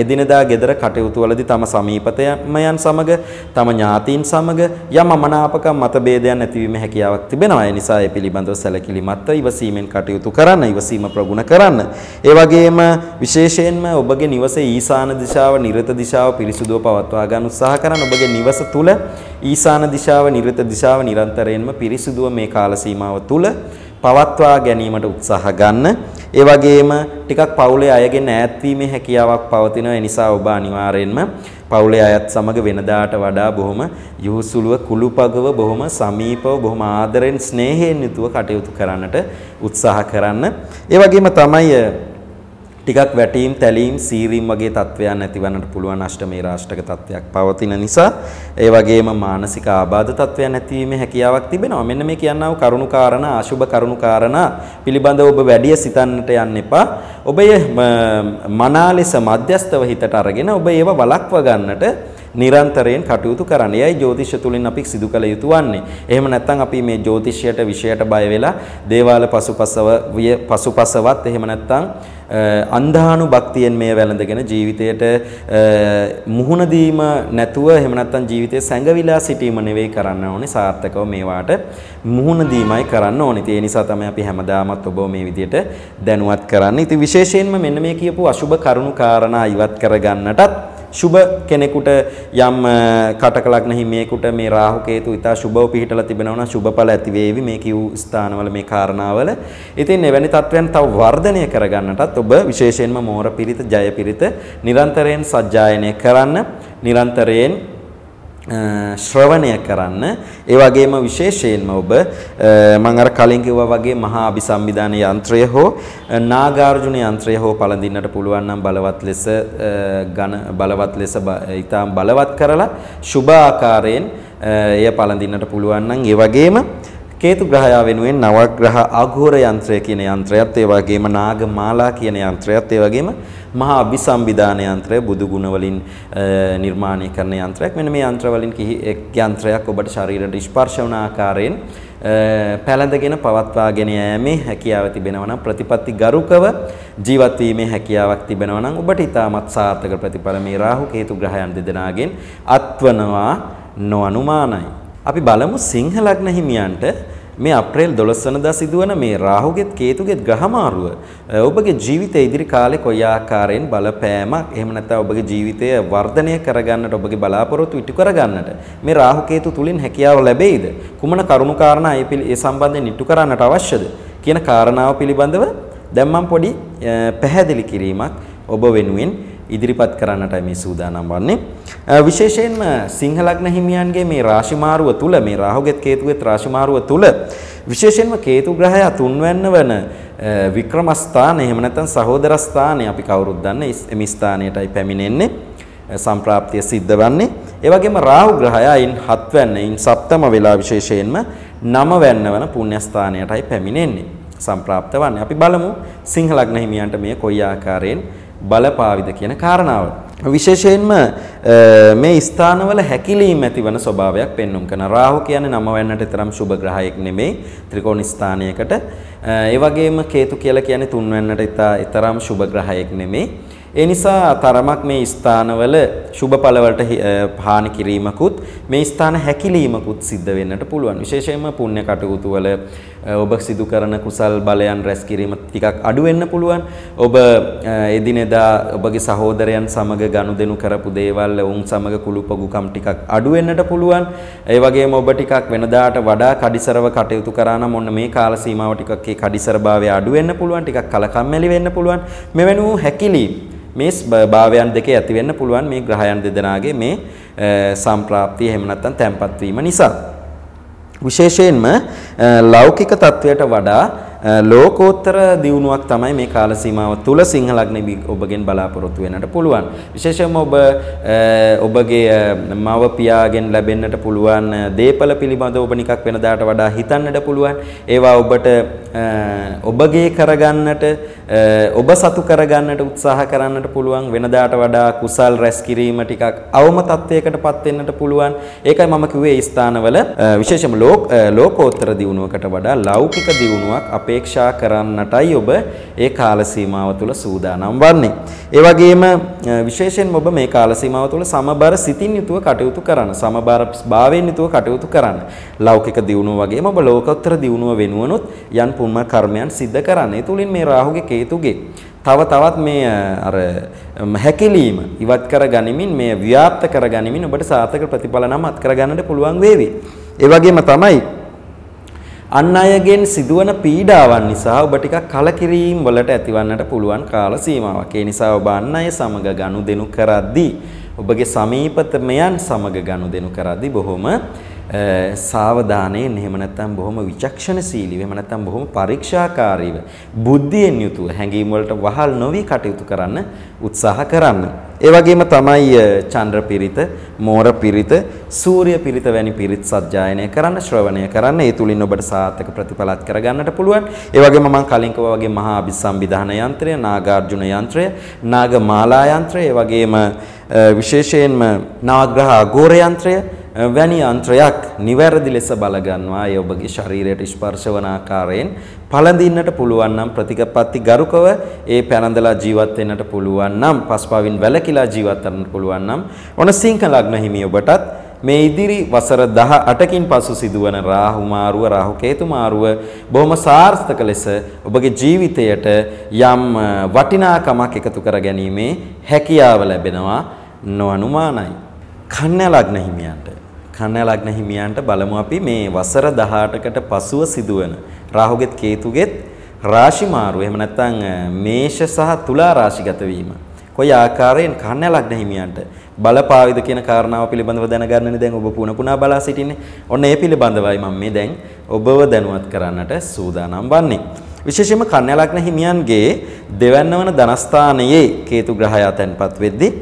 එදිනදා ගෙදර කටයුතු වලදී තම සමීපතයන් සමග, තම ඥාතීන් සමග යම් අමනාපකම් මතභේදයන් ඇතිවීමේ හැකියාවක් තිබෙනවා. ඒ නිසා ඒ පිළිබඳව සැලකිලිමත්ව ඉවසීමෙන් කටයුතු කරන්න, ඉවසීම ප්‍රගුණ කරන්න. ඒ වගේම විශේෂයෙන්ම ඔබගේ නිවසේ ඊසාන දිශාව, නිරත දිශාව පිරිසුදුව පවත්වා ගන්න උත්සාහ කරන්න. ඔබගේ නිවස තුල ඊසාන දිශාව, නිරත දිශාව නිරන්තරයෙන්ම පිරිසුදුව මේ කාල සීමාව තුල පවත්වා ගැනීමට උත්සාහ ගන්න. ඒ වගේම ටිකක් පවුලේ අයගෙන් ඈත් වීමේ හැකියාවක් පවතිනවා. ඒ නිසා ඔබ අනිවාර්යෙන්ම පවුලේ අයත් සමග වෙනදාට වඩා බොහොම යහුසුලුව, කුළුපගව, බොහොම සමීපව, බොහොම ආදරෙන්, ස්නේහයෙන් යුතුව කටයුතු කරන්නට උත්සාහ කරන්න. ඒ වගේම තමයි ටිකක් වැටීම්, තැලීම්, සීරීම් වගේ තත්වයන් ඇතිවන්නට පුළුවන් අෂ්ටමේ රාෂ්ටක තත්වයක් පවතින නිසා. ඒ වගේම මානසික ආබාධ තත්වයන් ඇතිවීමේ හැකියාවක් තිබෙනවා. මෙන්න මේ කියන්නව කරුණු කාරණා, අශුභ කරුණු කාරණා පිළිබඳව ඔබ වැඩි සිතන්නට යන්න එපා. ඔබ මනා ලෙස මධ්‍යස්තව හිතට අරගෙන ඔබ ඒව වළක්ව ගන්නට නිරන්තරයෙන් කටයුතු කරන්න. එයයි ජ්‍යොතිෂය තුලින් අපි සිදු කළ යුතු වන්නේ. එහෙම නැත්නම් අපි මේ ජ්‍යොතිෂයට විශේෂයට බය වෙලා දේවාල පසුපසවත් එහෙම නැත්නම් අන්ධානු භක්තියෙන් මේ වැළඳගෙන ජීවිතයට මුහුණ දීම නැතුව එහෙම නැත්නම් ජීවිතයේ සැඟවිලා සිටීම නෙවෙයි කරන්න ඕනේ. සාර්ථකව මේවාට මුහුණ දීමයි කරන්න ඕනේ. ඒ නිසා තමයි අපි හැමදාමත් ඔබව මේ විදිහට දැනුවත් කරන්නේ. ඉතින් විශේෂයෙන්ම මෙන්න මේ කියපු අශුභ කරුණු කාරණා ඉවත් කර ගන්නටත් සුබ කෙනෙකුට යම් කටක ලග්න හිමියෙකුට මේ රාහු කේතු ඊට සුබව පිහිටලා තිබෙනවා නම් සුබඵල ඇති වේවි මේ කිව් ස්ථානවල මේ කාරණාවල. ඉතින් එවැනි තත්වයන් තව වර්ධනය කරගන්නටත් ඔබ විශේෂයෙන්ම මෝර පිරිත, ජය පිරිත නිරන්තරයෙන් සජ්ජායනය කරන්න, නිරන්තරයෙන් ශ්‍රවණය කරන්න. ඒ වගේම විශේෂයෙන්ම ඔබ මම අර කලින් කිව්වා වගේ මහා අபிසම්විධාන යන්ත්‍රය හෝ නාගාර්ජුන යන්ත්‍රය හෝ පළඳින්නට පුළුවන් නම් බලවත් ලෙස ඊටාම් බලවත් කරලා සුභ ආකාරයෙන් එය පළඳින්නට පුළුවන් නම් ඒ වගේම කේතු ග්‍රහයා වෙනුවෙන් නවග්‍රහ අඝෝර යන්ත්‍රය කියන යන්ත්‍රයත්, ඒ වගේම නාග මාලා කියන යන්ත්‍රයත්, ඒ වගේම මහා අභිසම්විධාන යන්ත්‍රය බුදු ගුණ වලින් නිර්මාණය කරන යන්ත්‍රයක්. මෙන්න මේ යන්ත්‍ර වලින් යන්ත්‍රයක් ඔබට ශරීරයට ස්පර්ශ වන ආකාරයෙන් පැලඳගෙන පවත්වාගෙන යෑමේ හැකියාව තිබෙනවා නම් ප්‍රතිපත්ති ගරුකව ජීවත් වීමේ හැකියාවක් තිබෙනවා නම් ඔබට ඉතාමත් සාර්ථක ප්‍රතිඵල මේ රාහු කේතු ග්‍රහයන් දෙදෙනාගෙන් අත්වනවා නොඅනුමානයි. අපි බලමු සිංහ ලග්න හිමියන්ට මේ අප්‍රේල් 12 වෙනිදා සිදුවන මේ රාහුගෙත් කේතුගෙත් ග්‍රහමාරුව ඔබගේ ජීවිතයේ ඉදිරි කාලේ කොයි ආකාරයෙන් බලපෑමක් එහෙම නැත්නම් ඔබගේ ජීවිතය වර්ධනය කරගන්නට ඔබගේ බලාපොරොත්තු ඉටු කරගන්නට මේ රාහු කේතු තුලින් හැකියාව ලැබෙයිද කුමන කරුණු කාරණා ඒ සම්බන්ධයෙන් ඉටු කරන්නට අවශ්‍යද කියන කාරණාව පිළිබඳව දැන් මම පොඩි පැහැදිලි කිරීමක් ඔබ වෙනුවෙන් ඉදිරිපත් කරන්නටයි මේ සූදානම් වන්නේ. විශේෂයෙන්ම සිංහ ලග්න හිමියන්ගේ මේ රාශි මාරුව තුල මේ රාහුගෙත් කේතුගෙත් රාශි මාරුව තුල විශේෂයෙන්ම කේතු ග්‍රහය තුන්වැන්න වන වික්‍රම ස්ථානය එහෙම නැත්නම් සහෝදර ස්ථානය අපි කවුරුත් දන්නේ මේ ස්ථානයටයි පැමිණෙන්නේ සම්ප්‍රාප්තිය සිද්ධ වන්නේ. ඒ වගේම රාහු ග්‍රහය අයින් 7 වැන්න ඉන් සප්තම වෙලා විශේෂයෙන්ම 9 වැන්න වන පුණ්‍ය ස්ථානයටයි පැමිණෙන්නේ සම්ප්‍රාප්ත වන්නේ. අපි බලමු සිංහ ලග්න හිමියන්ට මේ කොයි ආකාරයෙන් බලපාවිද කියන කාරණාව. විශේෂයෙන්ම මේ ස්ථානවල හැකිලීම් ඇතිවන ස්වභාවයක් පෙන්වුම් කරන රාහු කියන්නේ 9 වෙන්නට තරම් සුබ ග්‍රහයෙක් නෙමෙයි ත්‍රිකෝණ ස්ථානයකට. ඒ වගේම කේතු කියලා කියන්නේ 3 වෙන්නට තරම් සුබ ග්‍රහයෙක් නෙමෙයි. ඒ නිසා තරමක් මේ ස්ථානවල සුබ ඵල වලට හානි කිරීමකුත් මේ ස්ථාන හැකිලීමකුත් සිද්ධ වෙන්නට පුළුවන්. විශේෂයෙන්ම පුණ්‍ය කටයුතු වල ඔබ සිදු කරන කුසල් බලයන් රැස් කිරීම ටිකක් අඩු වෙන්න පුළුවන්. ඔබ එදිනෙදා ඔබගේ සහෝදරයන් සමග ගනුදෙනු කරපු දේවල් උන් සමග කුළුපගුකම් ටිකක් අඩු වෙන්නට පුළුවන්. ඒ වගේම ඔබ ටිකක් වෙනදාට වඩා කඩිසරව කටයුතු කරා නම් ඔන්න මේ කාල සීමාව ටිකක් ඒ කඩිසරභාවය අඩු වෙන්න පුළුවන්. ටිකක් කලකම්මැලි වෙන්න පුළුවන්. මෙවැනි වූ හැකිලීම් මේ භාවයන් දෙකේ ඇති වෙන්න පුළුවන් මේ ග්‍රහයන් දෙදෙනාගේ මේ සම්ප්‍රාප්තිය එහෙම නැත්නම් තැම්පත් වීම නිසා. විශේෂයෙන්ම ලෞකික තත්වයට වඩා ලෝකෝත්තර දියුණුවක් තමයි මේ කාල සීමාව තුල සිංහ ලග්න ඔබගෙන් බලාපොරොත්තු වෙන්නට පුළුවන්. විශේෂයෙන්ම ඔබගේ මව පියාගෙන් ලැබෙන්නට පුළුවන් දේපල පිළිබඳව ඔබ නිකක් වෙනදාට වඩා හිතන්නට පුළුවන්. ඒවා ඔබට ඔබගේ කරගන්නට ඔබ සතු කරගන්නට උත්සාහ කරන්නට පුළුවන්. වෙනදාට වඩා කුසල් රැස් කිරීම ටිකක් අවම තත්වයකටපත් වෙන්නට පුළුවන්. ඒකයි මම කිව්වේ ඒ ස්ථානවල විශේෂයෙන්ම ලෝකෝත්තර දියුණුවකට වඩා ලෞකික දියුණුවක් අපේක්ෂා කරන්නටයි ඔබ ඒ කාල සීමාව තුළ සූදානම් වන්නේ. ඒ වගේම විශේෂයෙන්ම ඔබ මේ කාල සීමාව තුළ සමබර සිතින් යුතුව කටයුතු කරන්න, සමබර භාවයෙන් යුතුව කටයුතු කරන්න. ලෞකික දියුණුව වගේම ඔබ ලෝකෝත්තර දියුණුව වෙනුවනොත් යන් පුණ්‍ය කර්මයන් සිද්ධ කරන්න. ඒ තුලින් මේ රාහුගේ කේතුගේ තවත් මේ අර හැකිලීම ඉවත් කර ගනිමින් මේ ව්‍යාප්ත කර ගනිමින් ඔබට සාර්ථක ප්‍රතිඵල නම් අත් කර ගන්නට පුළුවන් වේවි. ඒ වගේම තමයි අන් අයගෙන් සිදුවන පීඩාවන් නිසා ඔබ ටිකක් කලකිරීම වලට ඇතිවන්නට පුළුවන් කාල සීමාවක්. ඒ නිසා ඔබ අන් අය සමග ගනුදෙනු කරද්දී ඔබගේ සමීපතමයන් සමග ගනුදෙනු කරද්දී බොහොම සාවධානයෙන් එහෙම නැත්නම් බොහොම විචක්ෂණශීලීව එහෙම නැත්නම් බොහොම පරීක්ෂාකාරීව බුද්ධියෙන් යුතුව හැඟීම් වලට වහල් නොවි කටයුතු කරන්න උත්සාහ කරන්න. ඒ වගේම තමයි චන්ද්‍ර පිරිත, මෝර පිරිත, සූර්ය පිරිත වැනි පිරිත් සජ්ජායනය කරන්න, ශ්‍රවණය කරන්න. ඒ තුලින් ඔබට සාර්ථක ප්‍රතිඵලත් කරගන්නට පුළුවන්. ඒ වගේම මම කලින් කිව්වා වගේ මහා අභිසම්විධාන යන්ත්‍රය, නාගාර්ජුන යන්ත්‍රය, නාගමාලා යන්ත්‍රය, ඒ වගේම විශේෂයෙන්ම නවග්‍රහ අගෝර යන්ත්‍රය වැනි යන්ත්‍රයක් නිවැරදි ලෙස බලගන්නවා. ඒ ඔබගේ ශරීරයට ස්පර්ශ වන ආකාරයෙන් පළඳින්නට පුළුවන් නම් ප්‍රතිපත්ති ගරුකව ඒ පැනඳලා ජීවත් වෙන්නට පුළුවන් නම් පස්පාවින් වැළකීලා ජීවත් වෙන්නට පුළුවන් නම් ඔන සිංහ ලග්න හිමි ඔබටත් මේ ඉදිරි වසර 18කින් පසු සිදුවන රාහු මාරුව රාහු කේතු මාරුව බොහොම සාර්ථක ලෙස ඔබගේ ජීවිතයට යම් වටිනාකමක් එකතු කර ගැනීමේ හැකියාව ලැබෙනවා නොඅනුමානයි. කන්‍යා ලග්න හිමියන්ට බලමු අපි මේ වසර 18කට පසුව සිදුවන රාහුගෙත් කේතුගෙත් රාශි මාරුව එහෙම නැත්නම් මේෂ සහ තුලා රාශිගත වීම කොයි ආකාරයෙන් කන්‍යා ලග්න හිමියන්ට බලපාවිද කියන කාරණාව පිළිබඳව දැනගන්නනේ දැන් ඔබ පුනා බලා සිටින්නේ. ඔන්න ඒ පිළිබඳවයි මම මේ දැන් ඔබව දැනුවත් කරන්නට සූදානම් වන්නේ. විශේෂයෙන්ම කන්‍යා ලග්න හිමියන්ගේ දෙවැන්න වන ධනස්ථානයේ කේතු ග්‍රහය තැන්පත් වෙද්දී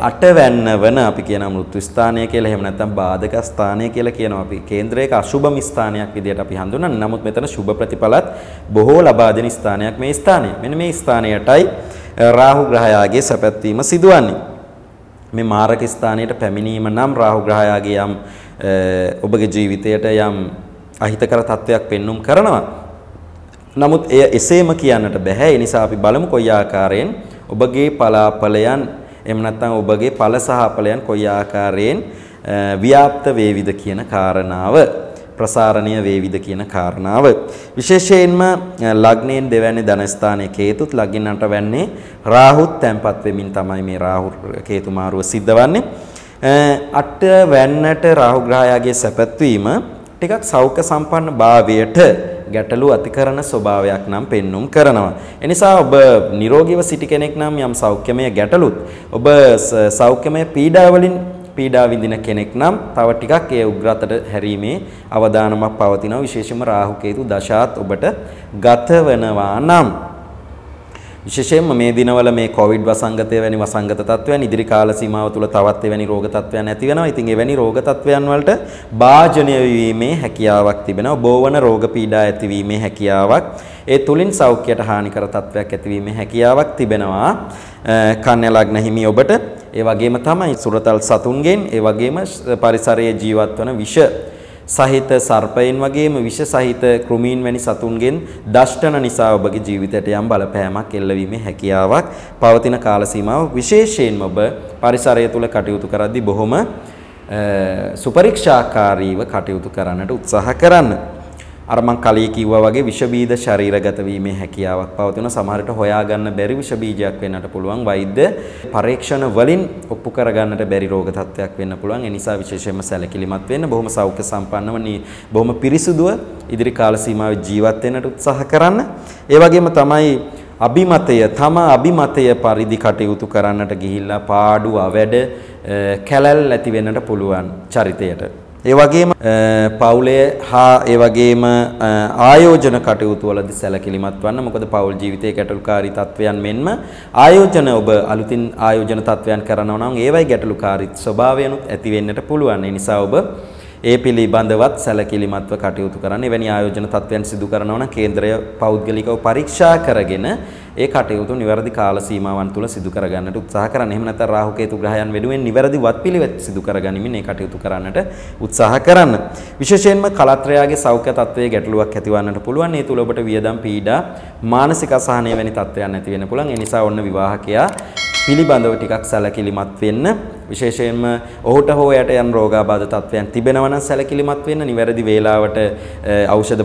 අටවැන්න වන අපි කියන මෘත්‍යු ස්ථානය කියලා එහෙම නැත්නම් බාධක ස්ථානය කියලා කියනවා. අපි කේන්ද්‍රයක අශුභම ස්ථානයක් විදිහට අපි හඳුන්වන්නේ. නමුත් මෙතන සුභ ප්‍රතිඵලත් බොහෝ ලබා දෙන ස්ථානයක් මේ ස්ථානය. මෙන්න මේ ස්ථානයටයි රාහු ග්‍රහයාගේ සැපැත්වීම සිදුවන්නේ. මේ මාරක ස්ථානයට පැමිණීම නම් රාහු ග්‍රහයාගේ යම් ඔබගේ ජීවිතයට යම් අහිතකර තත්වයක් පෙන්눔 කරනවා. නමුත් එය එසේම කියන්නට බෑ. ඒ නිසා අපි බලමු කොයි ආකාරයෙන් ඔබගේ පලාපලයන් එහෙම නැත්නම් ඔබගේ ඵල සහ අපලයන් කොයි ආකාරයෙන් ව්‍යාප්ත වේවිද කියන කාරණාව, ප්‍රසාරණීය වේවිද කියන කාරණාව. විශේෂයෙන්ම ලග්නයෙන් දෙවැන්නේ ධන ස්ථානයේ කේතුත් ලග්නයන්ට වැන්නේ රාහුත් තැන්පත් වෙමින් තමයි මේ රාහු කේතු මාරුව සිද්ධවන්නේ. අට වැන්නට රාහු ග්‍රහයාගේ සැපැත්වීම ටිකක් සෞඛ්‍ය සම්පන්න භාවයට ගැටලු ඇතිකරන ස්වභාවයක් නම් පෙන්눔 කරනවා. එනිසා ඔබ නිරෝගීව සිටි කෙනෙක් නම් යම් සෞඛ්‍යමය ගැටලුත් ඔබ සෞඛ්‍යමය පීඩා වලින් පීඩා විඳින කෙනෙක් නම් තව ටිකක් ඒ උග්‍රතට හැරීමේ අවදානමක් පවතිනවා. විශේෂයෙන්ම රාහු කේතු දශාත් ඔබට ගත වෙනවා නම් විශේෂයෙන්ම මේ දිනවල මේ කොවිඩ් වසංගතය වැනි වසංගත තත්ත්වයන් ඉදිරි කාල සීමාව තුළ තවත් එවැනි රෝග තත්ත්වයන් ඇති වෙනවා. ඉතින් එවැනි රෝග තත්ත්වයන් වලට භාජනය වීමේ හැකියාවක් තිබෙනවා. බෝවන රෝග පීඩා ඇතිවීමේ හැකියාවක්, ඒ තුලින් සෞඛ්‍යයට හානිකර තත්ත්වයක් ඇතිවීමේ හැකියාවක් තිබෙනවා. කන්‍යා ලග්න හිමි ඔබට ඒ වගේම තමයි සුරතල් සතුන්ගෙන්, ඒ වගේම පරිසරයේ ජීවත් වන විෂ සහිත සර්පයන් වගේම විෂ සහිත කෘමීන් වැනි සතුන්ගෙන් දෂ්ටන නිසා ඔබගේ ජීවිතයට යම් බලපෑමක් එල්ලවීමේ හැකියාවක් පවතින කාල සීමාව. විශේෂයෙන්ම ඔබ පරිසරය තුල කටයුතු කරද්දී බොහොම සුපරීක්ෂාකාරීව කටයුතු කරන්නට උත්සාහ කරන්න. අර මං කලින් කිව්වා වගේ විෂ බීජ ශරීරගත වීමේ හැකියාවක් පවතින. සමහරට හොයාගන්න බැරි විෂ බීජයක් වෙන්නට පුළුවන්. වෛද්‍ය පරීක්ෂණ වලින් ඔප්පු කරගන්නට බැරි රෝග තත්ත්වයක් වෙන්න පුළුවන්. ඒ නිසා විශේෂයෙන්ම සැලකිලිමත් වෙන්න, බොහොම සෞඛ්‍ය සම්පන්නව බොහොම පිරිසුදුව ඉදිරි කාල සීමාවේ ජීවත් වෙන්නට උත්සාහ කරන්න. ඒ වගේම තමයි අභිමතය පරිදි කටයුතු කරන්නට ගිහිල්ලා පාඩු අවැඩ කැලැල් ඇති වෙන්නට පුළුවන් චරිතයට. ඒ වගේම පවුලේ හා ඒ වගේම ආයෝජන කටයුතු වලදී සැලකිලිමත් වන්න. මොකද පවුල් ජීවිතයේ ගැටලුකාරී තත්වයන් මෙන්ම ආයෝජන ඔබ අලුතින් ආයෝජන තත්වයන් කරනවා නම් ඒවයි ගැටලුකාරී ස්වභාවයනුත් ඇති වෙන්නට පුළුවන්. ඒ නිසා ඔබ ඒ පිළිබඳවත් සැලකිලිමත්ව කටයුතු කරන්න. එවැනි ආයෝජන තත්වයන් සිදු කරනවා නම් කේන්ද්‍රය පෞද්ගලිකව පරීක්ෂා කරගෙන ඒ කටයුතු නිවැරදි කාල සීමාවන් තුල සිදු කරගන්නට උත්සාහ කරන්න. එහෙම නැත්නම් රාහු කේතු ග්‍රහයන් වෙනුවෙන් නිවැරදි වත්පිළිවෙත් සිදු කරගනිමින් මේ කටයුතු කරන්නට උත්සාහ කරන්න. විශේෂයෙන්ම කලත්‍රයාගේ සෞඛ්‍ය තත්ත්වයේ ගැටලුවක් ඇතිවන්නට පුළුවන්. ඒ තුල ඔබට වියදම් පීඩා, මානසික අසහනය වැනි තත්ත්වයන් ඇති වෙන්න පුළුවන්. ඒ නිසා ඔන්න විවාහකයා පිළිබඳව ටිකක් සැලකිලිමත් වෙන්න. විශේෂයෙන්ම ඔහුට හෝ යට යන රෝගාබාධ තත්ත්වයන් තිබෙනවා නම් සැලකිලිමත් වෙන්න. නිවැරදි වේලාවට ඖෂධ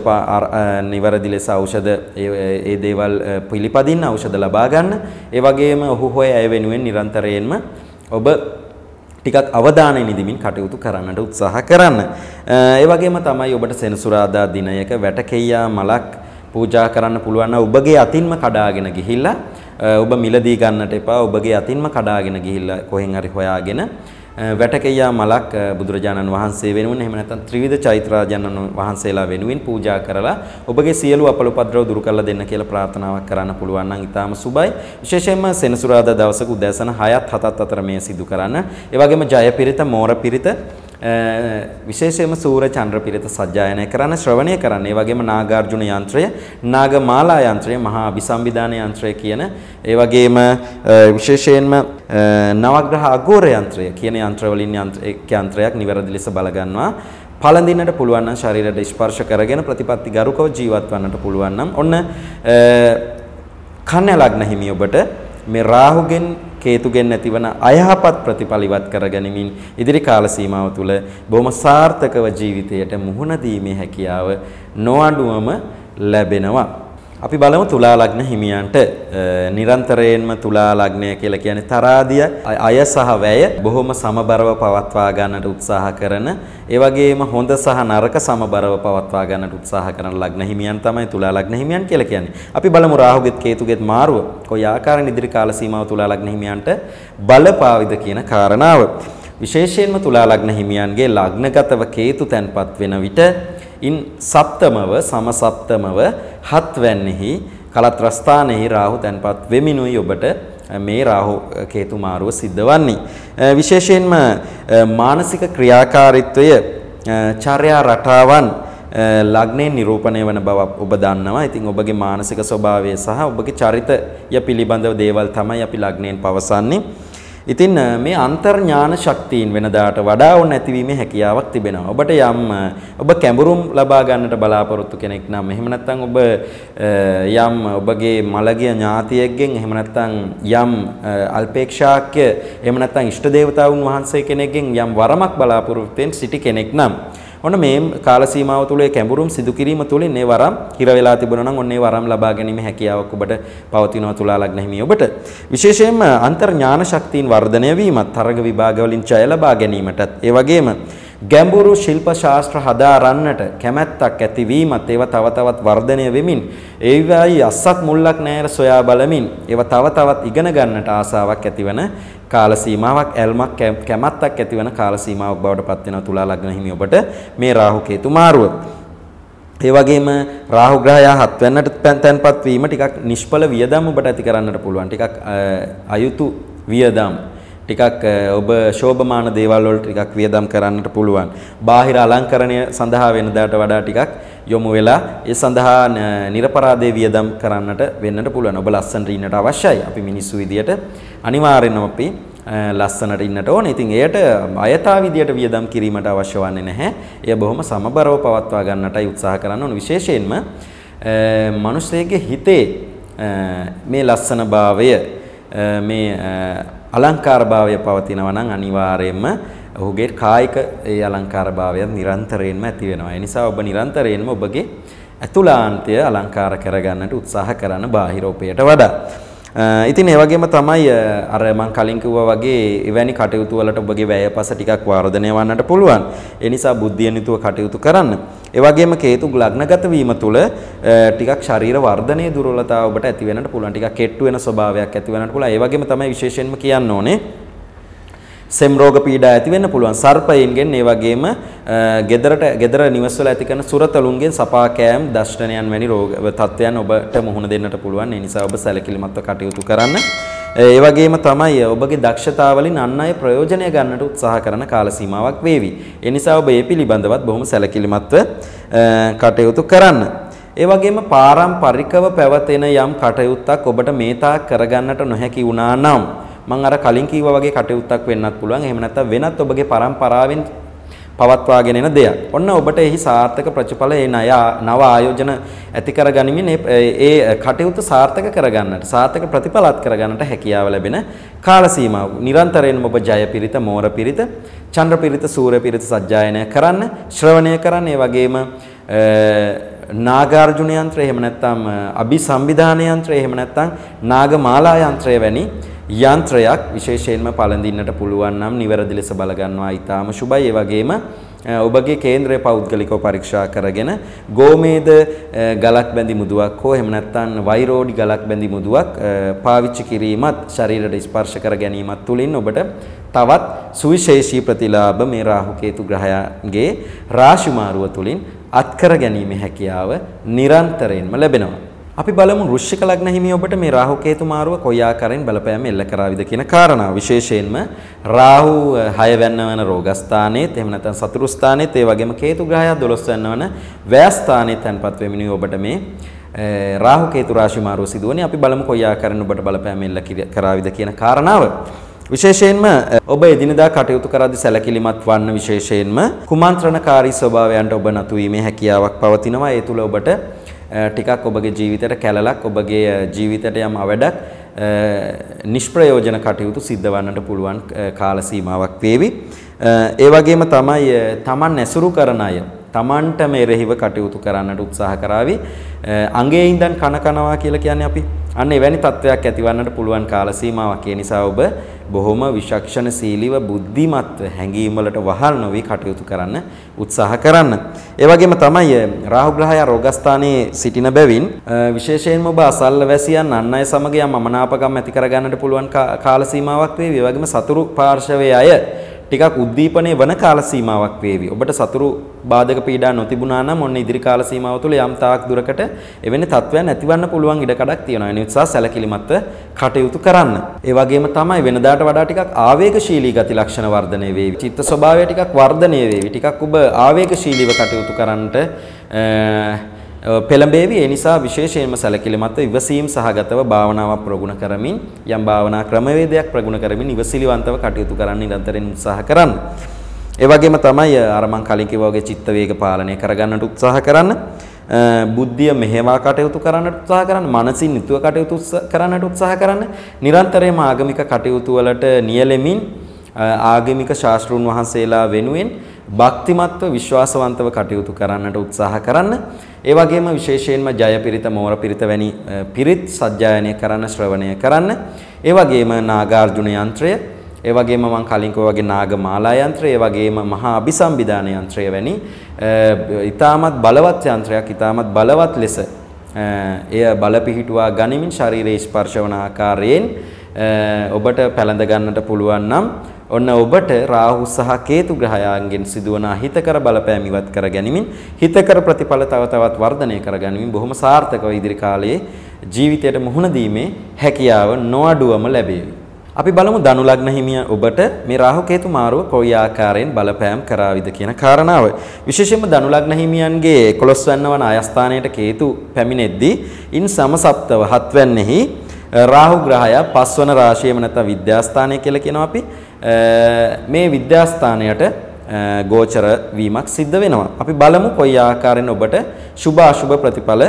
නිවැරදි ලෙස ඖෂධ ඒ දේවල් පිළිපදින්න, ඖෂධ ලබා ගන්න. ඒ වගේම ඔහු හොය අය වෙනුවෙන් නිරන්තරයෙන්ම ඔබ ටිකක් අවධානය නිදිමින් කටයුතු කරන්නට උත්සාහ කරන්න. ඒ වගේම තමයි ඔබට සෙනසුරාදා දිනයක වැටකෙయ్యා මලක් පූජා කරන්න පුළුවන් නම් ඔබගේ අතින්ම කඩාගෙන ගිහිල්ලා ඔබ මිලදී ගන්නට එපා. ඔබගේ අතින්ම කඩාගෙන ගිහිල්ලා කොහෙන් හරි හොයාගෙන වැටකෙయ్యා මලක් බුදුරජාණන් වහන්සේ වෙනුවෙන් එහෙම නැත්නම් ත්‍රිවිධ චෛත්‍රාජනන් වහන්සේලා වෙනුවෙන් පූජා කරලා ඔබගේ සියලු අපලුපද්‍රව දුරු කරලා දෙන්න කියලා ප්‍රාර්ථනාවක් කරන්න පුළුවන් නම් ඊටාම සුබයි. විශේෂයෙන්ම සෙනසුරාදා දවසක උදෑසන 6ත් 7ත් අතර මේ සිදු කරන්න. ඒ වගේම ජය පිරිත, මෝර පිරිත, විශේෂයෙන්ම සූර්ය චන්ද්‍ර පිරිත සජ්ජායනය කරන්න, ශ්‍රවණය කරන්න. ඒ වගේම නාගාර්ජුන යන්ත්‍රය, නාගමාලා යන්ත්‍රය, මහා අභිසම්විධාන යන්ත්‍රය කියන ඒ වගේම විශේෂයෙන්ම නවග්‍රහ අගෝර යන්ත්‍රය කියන යන්ත්‍ර වලින් යන්ත්‍රයක් නිවැරදි ලෙස බලගන්නවා. පළඳින්නට පුළුවන් නම් ශරීරයට ස්පර්ශ කරගෙන ප්‍රතිපත්ති ගරුකව ජීවත් වන්නට පුළුවන් නම් ඔන්න කන්‍යා ලග්න හිමි ඔබට මේ රාහුගෙන් කේතුගෙන් නැතිවන අයහපත් ප්‍රතිඵල ඉවත් කරගැනීමෙන් ඉදිරි කාල සීමාව තුළ බොහොම සාර්ථකව ජීවිතයට මුහුණ දීමේ හැකියාව නොඅඩුවම ලැබෙනවා. අපි බලමු තුලා ලග්න හිමියන්ට නිරන්තරයෙන්ම තුලා ලග්නය කියලා කියන්නේ තරාදිය අය සහ වැය බොහොම සමබරව පවත්වා ගන්නට උත්සාහ කරන, ඒ වගේම හොඳ සහ නරක සමබරව පවත්වා ගන්නට උත්සාහ කරන ලග්න හිමියන් තමයි තුලා ලග්න හිමියන් කියලා කියන්නේ. අපි බලමු රාහුගෙත් කේතුගෙත් මාරුව කොයි ආකාරයෙන් ඉදිරි කාල සීමාව තුලා ලග්න හිමියන්ට බලපාවිද කියන කාරණාව. විශේෂයෙන්ම තුලා ලග්න හිමියන්ගේ ලග්නගතව කේතු තැන්පත් වෙන විට ඉන් සප්තමව සමසප්තමව හත්වැන්නෙහි කලත්‍රස්ථානෙහි රාහු තැන්පත් වෙමිනුයි ඔබට මේ රාහු කේතු මාරුව සිද්ධ වන්නේ. විශේෂයෙන්ම මානසික ක්‍රියාකාරීත්වය, චර්යා රටාවන් ලග්නයෙන් නිරූපණය වන බව ඔබ දන්නවා. ඉතින් ඔබගේ මානසික ස්වභාවය සහ ඔබගේ චරිතය පිළිබඳව දේවල් තමයි අපි ලග්නයෙන් පවසන්නේ. ඉතින් මේ අන්තර්ඥාන ශක්තියින් වෙනදාට වඩා ඕන නැතිවීමේ හැකියාවක් තිබෙනවා. ඔබට යම් ඔබ කැඹුරුම් ලබා ගන්නට බලාපොරොත්තු කෙනෙක් නම් එහෙම නැත්නම් ඔබ යම් ඔබගේ මළගිය ඥාතියෙක්ගෙන් එහෙම නැත්නම් යම් අල්පේක්ෂාක්‍ය එහෙම නැත්නම් ඉෂ්ට දේවතාවුන් වහන්සේ කෙනෙක්ගෙන් යම් වරමක් බලාපොරොත්තු වෙන සිටි කෙනෙක් නම් ඔන්න මේ කාල සීමාව තුළ ඒ කැඹුරුම් සිදු කිරීම තුළින් මේ වරම් හිර වෙලා තිබුණා නම් ඔන්න ඒ වරම් ලබා ගැනීම හැකියාවක් ඔබට පවතිනවා තුලා ලග්න හිමි ඔබට විශේෂයෙන්ම අන්තර් ඥාන ශක්තියින් වර්ධනය වීමත් තරග විභාග වලින් ජය ලබා ගැනීමටත් ඒ වගේම ගැඹුරු ශිල්ප ශාස්ත්‍ර හදාරන්නට කැමැත්තක් ඇතිවීමත් ඒවා තව තවත් වර්ධනය වෙමින් ඒවයි අස්සක් මුල්ලක් නැර සොයා බලමින් ඒවා තව තවත් ඉගෙන ගන්නට ආසාවක් ඇතිවන කාල සීමාවක් ඇල්මක් කැමැත්තක් ඇතිවන කාල සීමාවක් බවට පත් වෙනවා තුලා ලග්න හිමි ඔබට මේ රාහු කේතු මාරුව. ඒ වගේම රාහු ග්‍රහයා 7 වෙනිට තැන්පත් වීම ටිකක් නිෂ්ඵල වියදම් ඔබට ඇති කරන්නට පුළුවන්. ටිකක් අයුතු වියදම් ටිකක් ඔබ ශෝභමාන දේවල් වලට ටිකක් වියදම් කරන්නට පුළුවන්. බාහිර අලංකරණය සඳහා වෙනදාට වඩා ටිකක් යොමු වෙලා ඒ සඳහා නිර්පරාදේ වියදම් කරන්නට වෙන්නට පුළුවන්. ඔබ ලස්සනට ඉන්නට අවශ්‍යයි. අපි මිනිස්සු විදියට අනිවාර්යෙන්ම අපි ලස්සනට ඉන්නට ඕනේ. ඉතින් එයට අයථා විදියට වියදම් කිරීමට අවශ්‍ය වන්නේ නැහැ. එය බොහොම සමබරව පවත්වා ගන්නටයි උත්සාහ කරන්න ඕනේ. විශේෂයෙන්ම මිනිස්සෙගේ හිතේ මේ ලස්සන භාවය මේ අලංකාර භාවය පවතිනවා නම් අනිවාර්යයෙන්ම ඔහුගේ කායික ඒ අලංකාර භාවය නිරන්තරයෙන්ම ඇති වෙනවා. ඒ නිසා ඔබ නිරන්තරයෙන්ම ඔබගේ අතුලාන්තය අලංකාර කරගන්නට උත්සාහ කරන බාහිර උපයට වඩා. ඉතින් ඒ වගේම තමයි අර මම කලින් කිව්වා වගේ එවැනි කටයුතු වලට ඔබගේ වැයපස ටිකක් වර්ධනය වන්නට පුළුවන්. ඒ නිසා බුද්ධියෙන් යුතුව කටයුතු කරන්න. ඒ වගේම කේතු ලග්නගත වීම තුළ ටිකක් ශරීර වර්ධනයේ දුර්වලතාව ඔබට ඇති වෙන්නට පුළුවන්. ටිකක් කෙට්ටු වෙන ස්වභාවයක් ඇති වෙන්නට පුළුවන්. ඒ වගේම තමයි විශේෂයෙන්ම කියන්න ඕනේ සෙම් රෝග පීඩා ඇති වෙන්න පුළුවන්. සර්පයින්ගෙන් ඒ වගේම ගෙදර නිවස්වල ඇති කරන සුරතලුන්ගෙන් සපා කෑම් දෂ්ටනයන් වැනි රෝග තත්ත්වයන් ඔබට මුහුණ දෙන්නට පුළුවන්. ඒ නිසා ඔබ සැලකිලිමත්ව කටයුතු කරන්න. ඒ වගේම තමයි ඔබගේ දක්ෂතාවලින් අන් අය ප්‍රයෝජනය ගන්නට උත්සාහ කරන කාල සීමාවක් වේවි. ඒ නිසා ඔබ මේ පිළිබඳවත් බොහොම සැලකිලිමත්ව කටයුතු කරන්න. ඒ වගේම පාරම්පරිකව පැවතෙන යම් කටයුත්තක් ඔබට මේ තාක් කරගන්නට නොහැකි වුණා නම් මම අර කලින් කිව්වා වගේ කටයුත්තක් වෙන්නත් පුළුවන්. එහෙම නැත්නම් වෙනත් ඔබගේ පරම්පරාවෙන් පවත්වාගෙන එන දෙයක්. ඔන්න ඔබට එහි සාර්ථක ප්‍රතිඵල ඒ නව ආයෝජන ඇති කරගනිමින් ඒ කටයුතු සාර්ථක කරගන්නට සාර්ථක ප්‍රතිඵලත් කරගන්නට හැකියාව ලැබෙන කාල සීමාව. නිරන්තරයෙන්ම ඔබ ජය පිරිත, මෝර පිරිත, චන්ද්‍ර පිරිත, සූර්ය පිරිත සජ්ජායනය කරන්න, ශ්‍රවණය කරන්න. ඒ වගේම නාගාර්ජුන යන්ත්‍රය, එහෙම නැත්නම් අභිසම්විධාන යන්ත්‍රය, එහෙම නැත්නම් නාගමාලා යන්ත්‍රය වැනි යන්ත්‍රයක් විශේෂයෙන්ම පළඳින්නට පුළුවන් නම් නිවැරදි ලෙස බල ගන්නවා ඊටාම සුබයි. ඒ වගේම ඔබගේ කේන්ද්‍රය පෞද්ගලිකව පරීක්ෂා කරගෙන ගෝමේද ගලක් බැඳි මුදුවක් හෝ එහෙම නැත්නම් වෛරෝඩි ගලක් බැඳි මුදුවක් පාවිච්චි කිරීමත් ශරීරයට ස්පර්ශ කර ගැනීමත් තුළින් ඔබට තවත් සුවිශේෂී ප්‍රතිලාභ මේ රාහු කේතු ග්‍රහයන්ගේ රාශි මාරුව තුළින් අත්කර ගැනීමේ හැකියාව නිරන්තරයෙන්ම ලැබෙනවා. අපි බලමු වෘශ්චික ලග්න හිමි ඔබට මේ රාහු කේතු මාරුව කොයි ආකාරයෙන් බලපෑම එල්ල කරාවිද කියන කාරණාව. විශේෂයෙන්ම රාහු 6 වෙනි වන රෝගස්ථානයේත් එහෙම නැත්නම් සතුරු ස්ථානයේත් ඒ වගේම කේතු ග්‍රහයා 12 වෙනි වන වැය ස්ථානයේත් තැන්පත් වෙමිනි ඔබට මේ රාහු කේතු රාශි මාරුව සිදුවන්නේ. අපි බලමු කොයි ආකාරයෙන් ඔබට බලපෑම එල්ල කරාවිද කියන කාරණාව. විශේෂයෙන්ම ඔබ එදිනදා කටයුතු කරද්දී සැලකිලිමත් වන්න. විශේෂයෙන්ම කුමන්ත්‍රණකාරී ස්වභාවයන්ට ඔබ නතු වීමේ හැකියාවක් පවතිනවා. ඒ තුල ඔබට ටිකක් ඔබගේ ජීවිතයට කැලලක්, ඔබගේ ජීවිතයට යම් අවඩක් නිෂ්ප්‍රයෝජන කටයුතු සිද්ධ වන්නට පුළුවන් කාල සීමාවක් වේවි. ඒ වගේම තමයි Taman ඇසුරු කරන අය Tamanට මෙරෙහිව කටයුතු කරන්නට උත්සාහ කරાવી. අඟේ ඉඳන් කන කනවා කියලා කියන්නේ අපි. අන්න එවැනි තත්වයක් ඇතිවන්නට පුළුවන් කාල සීමාවක්. ඒ නිසා ඔබ බොහොම විචක්ෂණශීලීව බුද්ධිමත්ව හැඟීම් වලට වහල් නොවි කටයුතු කරන්න උත්සාහ කරන්න. ඒ වගේම තමයි රාහු ග්‍රහයා රෝගස්ථානයේ සිටින බැවින් විශේෂයෙන්ම ඔබ අසල්වැසියන් අන් අය සමග යම් අමනාපකම් ඇති කරගන්නට පුළුවන් කාල සීමාවක් වේවි. ඒ වගේම සතුරු පාර්ශවයේ අය ටිකක් උද්දීපනයේ වන කාල සීමාවක් වේවි. ඔබට සතුරු බාධක පීඩා නොතිබුණා නම් ඔන්න ඉදිරි කාල සීමාව තුළ යම් තාක් දුරකට එවැනි තත්ත්වයන් ඇතිවන්න පුළුවන් ඉඩකඩක් තියෙනවා. ඒ නිසා සැලකිලිමත්ව කටයුතු කරන්න. ඒ වගේම තමයි වෙනදාට වඩා ටිකක් ආවේගශීලී ගති ලක්ෂණ වර්ධනය වේවි. චිත්ත ස්වභාවය ටිකක් වර්ධනය වේවි. ටිකක් ඔබ ආවේගශීලීව කටයුතු කරන්නට පෙළඹේවි. ඒ නිසා විශේෂයෙන්ම සැලකිලිමත්ව ඉවසීම් සහගතව භාවනාවක් ප්‍රගුණ කරමින් යම් භාවනා ක්‍රමවේදයක් ප්‍රගුණ කරමින් ඉවසිලිවන්තව කටයුතු කරන්න නිරන්තරයෙන් උත්සාහ කරන්න. ඒ වගේම තමයි අර මං කලින් කිව්වා වගේ චිත්ත වේග පාලනය කරගන්නට උත්සාහ කරන්න. බුද්ධිය මෙහෙවා කටයුතු කරන්නට උත්සාහ කරන්න. මනසින් යුතුව කටයුතු කරන්නට උත්සාහ කරන්න. නිරන්තරයෙන්ම ආගමික කටයුතු වලට නියැලෙමින් ආගමික ශාස්ත්‍රඥ වහන්සේලා වෙනුවෙන් භක්තිමත්ව විශ්වාසවන්තව කටයුතු කරන්නට උත්සාහ කරන්න. ඒ වගේම විශේෂයෙන්ම ජයපිරිත මෝරපිරිත වැනි පිරිත් සජ්ජායනය කරන්න ශ්‍රවණය කරන්න. ඒ වගේම නාගාර්ජුන යන්ත්‍රය, ඒ වගේම මම කලින් කිව්වා වගේ නාගමාලා යන්ත්‍රය, ඒ වගේම මහා අபிසම්බිදාන යන්ත්‍රය වැනි ඊටමත් බලවත් යන්ත්‍රයක් ඊටමත් බලවත් ලෙස එය බල පිහිටුවා ගනිමින් ශරීරයේ ස්පර්ශ වන ආකාරයෙන් ඔබට පැලඳ ගන්නට පුළුවන් නම් ඔන්න ඔබට රාහු සහ කේතු ග්‍රහයන්ගෙන් සිදුවන හිතකර බලපෑම් ඉවත් කර ගැනීමෙන් හිතකර ප්‍රතිඵල තව තවත් වර්ධනය කර ගැනීමෙන් බොහොම සාර්ථකව ඉදිරි කාලයේ ජීවිතයට මුහුණ දීමේ හැකියාව නොඅඩුවම ලැබේවි. අපි බලමු ධනු ලග්න හිමියා ඔබට මේ රාහු කේතු මාරුව කොයි ආකාරයෙන් බලපෑම් කරාවිද කියන කාරණාව. විශේෂයෙන්ම ධනු ලග්න හිමියන්ගේ 11 වෙනි වන ආයස්ථානයට කේතු පැමිණෙද්දී ඉන් සමසප්තව 7 වෙනිෙහි රාහු ග්‍රහය 5 වන රාශියම නැත්නම් විද්‍යාස්ථානය කියලා කියනවා අපි. මේ විද්‍යාස්ථානයට ගෝචර වීමක් සිද්ධ වෙනවා. අපි බලමු කොයි ආකාරයෙන් ඔබට සුභ අසුභ ප්‍රතිඵල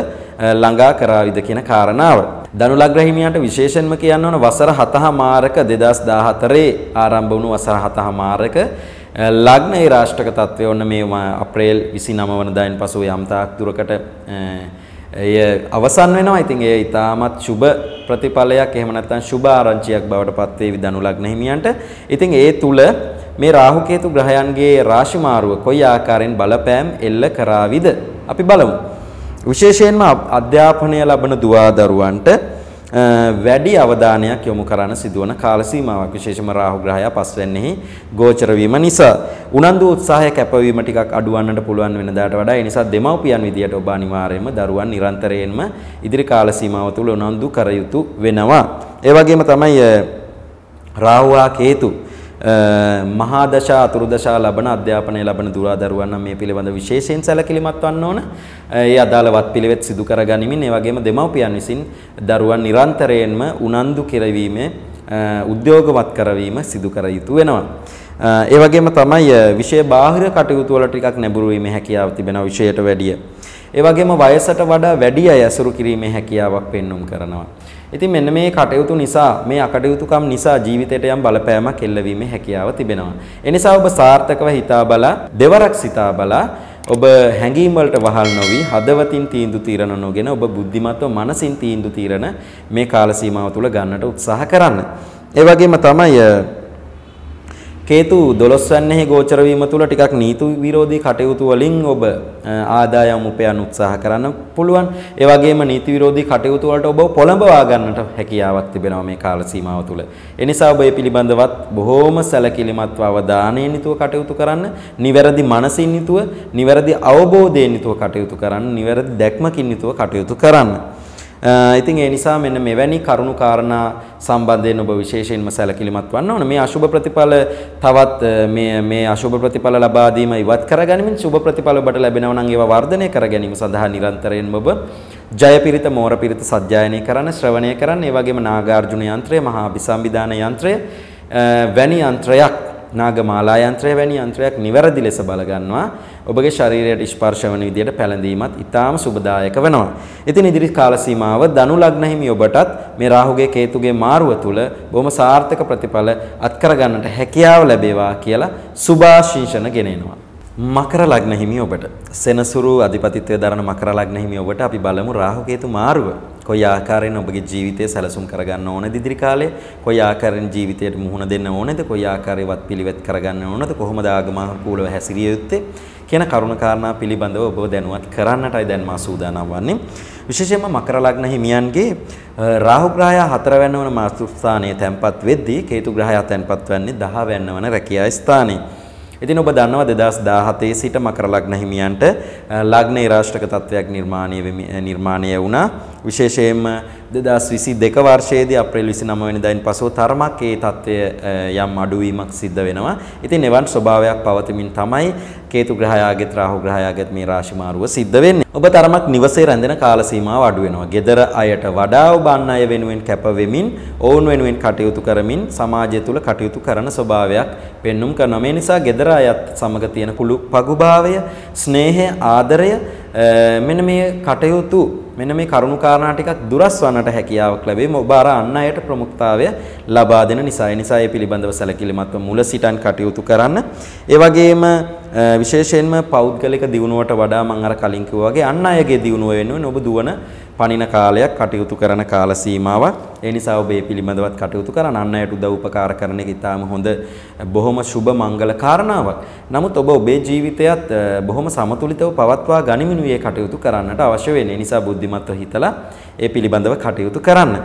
ළඟා කරාවිද කියන කාරණාව. ධනු ලග්න හිමියන්ට විශේෂයෙන්ම කියන්න ඕන වසර 7මාරක 2014 ආරම්භ වුණු වසර 7මාරක ලග්නයේ රාෂ්ටක තත්වය ඔන්න මේ අප්‍රේල් 29 වනදායින් පසු යම් තාක් දුරකට එය අවසන් වෙනවා. ඉතින් ඒ ඊටමත් සුබ ප්‍රතිඵලයක් එහෙම නැත්නම් සුබ ආරංචියක් බවට පත් වේවි ධනු ලග්න හිමියන්ට. ඉතින් ඒ තුල මේ රාහු කේතු ග්‍රහයන්ගේ රාශි මාරුව කොයි ආකාරයෙන් බලපෑම් එල්ල කරාවිද අපි බලමු. විශේෂයෙන්ම අධ්‍යාපනය ලබන දුවා දරුවන්ට වැඩි අවධානයක් යොමු කරන්න සිදුවන කාල සීමාවක්. විශේෂම රාහු ග්‍රහය පස්වැන්නේහි ගෝචර වීම නිසා උනන්දු උත්සාහය කැපවීම ටිකක් අඩුවන්නට පුළුවන් වෙන දාට වඩා ඒ නිසා දෙමව්පියන් විදියට ඔබ අනිවාර්යයෙන්ම දරුවන් නිරන්තරයෙන්ම ඉදිරි කාල සීමාව තුළ උනන්දු කර යුතු වෙනවා. ඒ වගේම තමයි රාහු හා කේතු මහා දශා අතුරු දශා ලබන අධ්‍යාපනය ලබන දුරදරුවන් නම් මේ පිළිබඳ විශේෂයෙන් සැලකිලිමත් වන්න ඕන. ඒ අදාළවත් පිළිවෙත් සිදු කර ගනිමින් ඒ වගේම දෙමව්පියන් විසින් දරුවන් නිරන්තරයෙන්ම උනන්දු කෙරවීමේ උද්‍යෝගවත් කරවීම සිදු කර යුතු වෙනවා. ඒ වගේම තමයි විෂය බාහිර කටයුතු වල ටිකක් නැඹුරු වීමේ හැකියාව තිබෙනවා විෂයට වැඩිය. ඒ වගේම වයසට වඩා වැඩි අය ඇසුරු කිරීමේ හැකියාවක් පෙන්눔 කරනවා. ඉතින් මෙන්න මේ කටයුතු නිසා මේ අකටයුතුකම් නිසා ජීවිතයට යම් බලපෑමක් එල්ලවීමේ හැකියාව තිබෙනවා. ඒ නිසා ඔබ සාර්ථකව හිතා බලා දෙවරක් සිතා බලා ඔබ හැඟීම් වලට වහල් නොවි හදවතින් තීන්දුව తీරන නොගෙන ඔබ බුද්ධිමත්ව මනසින් තීන්දුව తీරන මේ කාල සීමාව තුළ ගන්නට උත්සාහ කරන්න. ඒ වගේම තමයි කේතු 12 වෙනිහි ගෝචර වීම තුළ ටිකක් නීති විරෝධී කටයුතු වලින් ඔබ ආදායම් උපයන උත්සාහ කරන්න පුළුවන්. ඒ වගේම නීති විරෝධී කටයුතු වලට ඔබ පොළඹවා ගන්නට හැකියාවක් තිබෙනවා මේ කාල සීමාව තුළ. ඒ නිසා ඔබ මේ පිළිබඳවත් බොහෝම සැලකිලිමත්ව අවධානයෙන් යුතුව කටයුතු කරන්න, නිවැරදි මනසින් යුතුව, නිවැරදි අවබෝධයෙන් යුතුව කටයුතු කරන්න, නිවැරදි දැක්මකින් යුතුව කටයුතු කරන්න. ඉතින් ඒ නිසා මෙන්න මෙවැනි කරුණු කාරණා සම්බන්ධයෙන් ඔබ විශේෂයෙන්ම සැලකිලිමත් වන්න ඕන. මේ අශුභ ප්‍රතිඵල තවත් මේ අශුභ ප්‍රතිඵල ලබා දීම ඉවත් කරගැනීමෙන් සුභ ප්‍රතිඵල ඔබට ලැබෙනවා නම් ඒවා වර්ධනය කර ගැනීම සඳහා නිරන්තරයෙන්ම ඔබ ජයපිරිත මෝරපිරිත සජ්ජායනය කරන්න, ශ්‍රවණය කරන්න. ඒ වගේම නාගාර්ජුන යන්ත්‍රය, මහා අபிසම්බිදාන යන්ත්‍රය වැනි යන්ත්‍රයක්, නාගමාලා යන්ත්‍රය වැනි යන්ත්‍රයක් නිවැරදි ලෙස බල ගන්නවා. ඔබගේ ශරීරයට ස්පර්ශ වන විදියට පැලඳීමත් ඊටාම සුබදායක වෙනවා. ඉතින් ඉදිරි කාල සීමාව ධනු ලග්න හිමි ඔබටත් මේ රාහුගේ කේතුගේ මාරුව තුල බොහොම සාර්ථක ප්‍රතිඵල අත්කර ගන්නට හැකියාව ලැබේවා කියලා සුභාශිංසන ගෙනෙනවා. මකර ලග්න හිමි ඔබට සෙනසුරු අධිපතිත්වය දරන මකර ලග්න හිමි ඔබට අපි බලමු රාහු කේතු මාරුව කොයි ආකාරයෙන් ඔබගේ ජීවිතය සැලසුම් කරගන්න ඕනද ඉදිරි කාලේ, කොයි ආකාරයෙන් ජීවිතයට මුහුණ දෙන්න ඕනද, කොයි ආකාරයවත් පිළිවෙත් කරගන්න ඕනද, කොහොමද ආගමනුකූලව හැසිරිය යුත්තේ කියන කරුණ කාරණා පිළිබඳව ඔබව දැනුවත් කරන්නටයි දැන් මා සූදානම් වන්නේ. විශේෂයෙන්ම මකර ලග්න හිමියන්ගේ රාහු ග්‍රහය 4 වෙනි වන මාතෘස්ථානයේ තැන්පත් වෙද්දී කේතු ග්‍රහය තැන්පත් වන්නේ 10 වෙනි වන රැකියා ස්ථානයේ. ඉතින් ඔබ දන්නවා 2017 සිට මකර ලග්න හිමියන්ට ලග්නේ රාෂ්ටක තත්වයක් නිර්මාණය වුණා. විශේෂයෙන්ම 2022 වර්ෂයේදී අප්‍රේල් 29 වෙනිදායින් පසුව තරමක් ඒ තත්ත්වය යම් අඩුවීමක් සිද්ධ වෙනවා. ඉතින් එවන් ස්වභාවයක් පවතිමින් තමයි කේතු ග්‍රහයාගෙත් රාහු ග්‍රහයාගෙත් මේ රාශි මාරුව සිද්ධ වෙන්නේ. ඔබ තරමක් නිවසේ රැඳෙන කාල සීමාව අඩු වෙනවා. gedara අයට වඩා ඔබ අන් අය වෙනුවෙන් කැප වෙමින්, ඔවුන් වෙනුවෙන් කටයුතු කරමින් සමාජය තුල කටයුතු කරන ස්වභාවයක් පෙන්눔 කරනවා. මේ නිසා gedara අයත් සමග තියෙන කුළු පගුභාවය, ස්නේහය, ආදරය මෙන්න මේ කටයුතු මෙන්න මේ කරුණු කාරණා ටිකක් දුරස් වන්නට හැකියාවක් ලැබෙයි. ඔබ අර අන් අයට ප්‍රමුඛතාවය ලබා දෙන නිසා. ඒ නිසා මේ පිළිබඳව සැලකිලිමත්ව මුල සිටන් කටයුතු කරන්න. ඒ වගේම විශේෂයෙන්ම පෞද්ගලික දියුණුවට වඩා මම අර කලින් කිව්වා වගේ අන් අයගේ දියුණුව වෙනුවෙන් ඔබ දුවන පණින කාලයක් කටයුතු කරන කාල සීමාවක්. ඒ නිසා ඔබ මේ පිළිබඳවත් කටයුතු කරන අන් අයට උදව් උපකාර කරන එක ඉතාම හොඳ බොහොම සුබ මංගල කාරණාවක්. නමුත් ඔබ ඔබේ ජීවිතයත් බොහොම සමතුලිතව පවත්වා ගනිමින් මේ කටයුතු කරන්නට අවශ්‍ය වෙන්නේ. ඒ නිසා බුද්ධිමත්ව හිතලා ඒ පිළිබඳව කටයුතු කරන්න.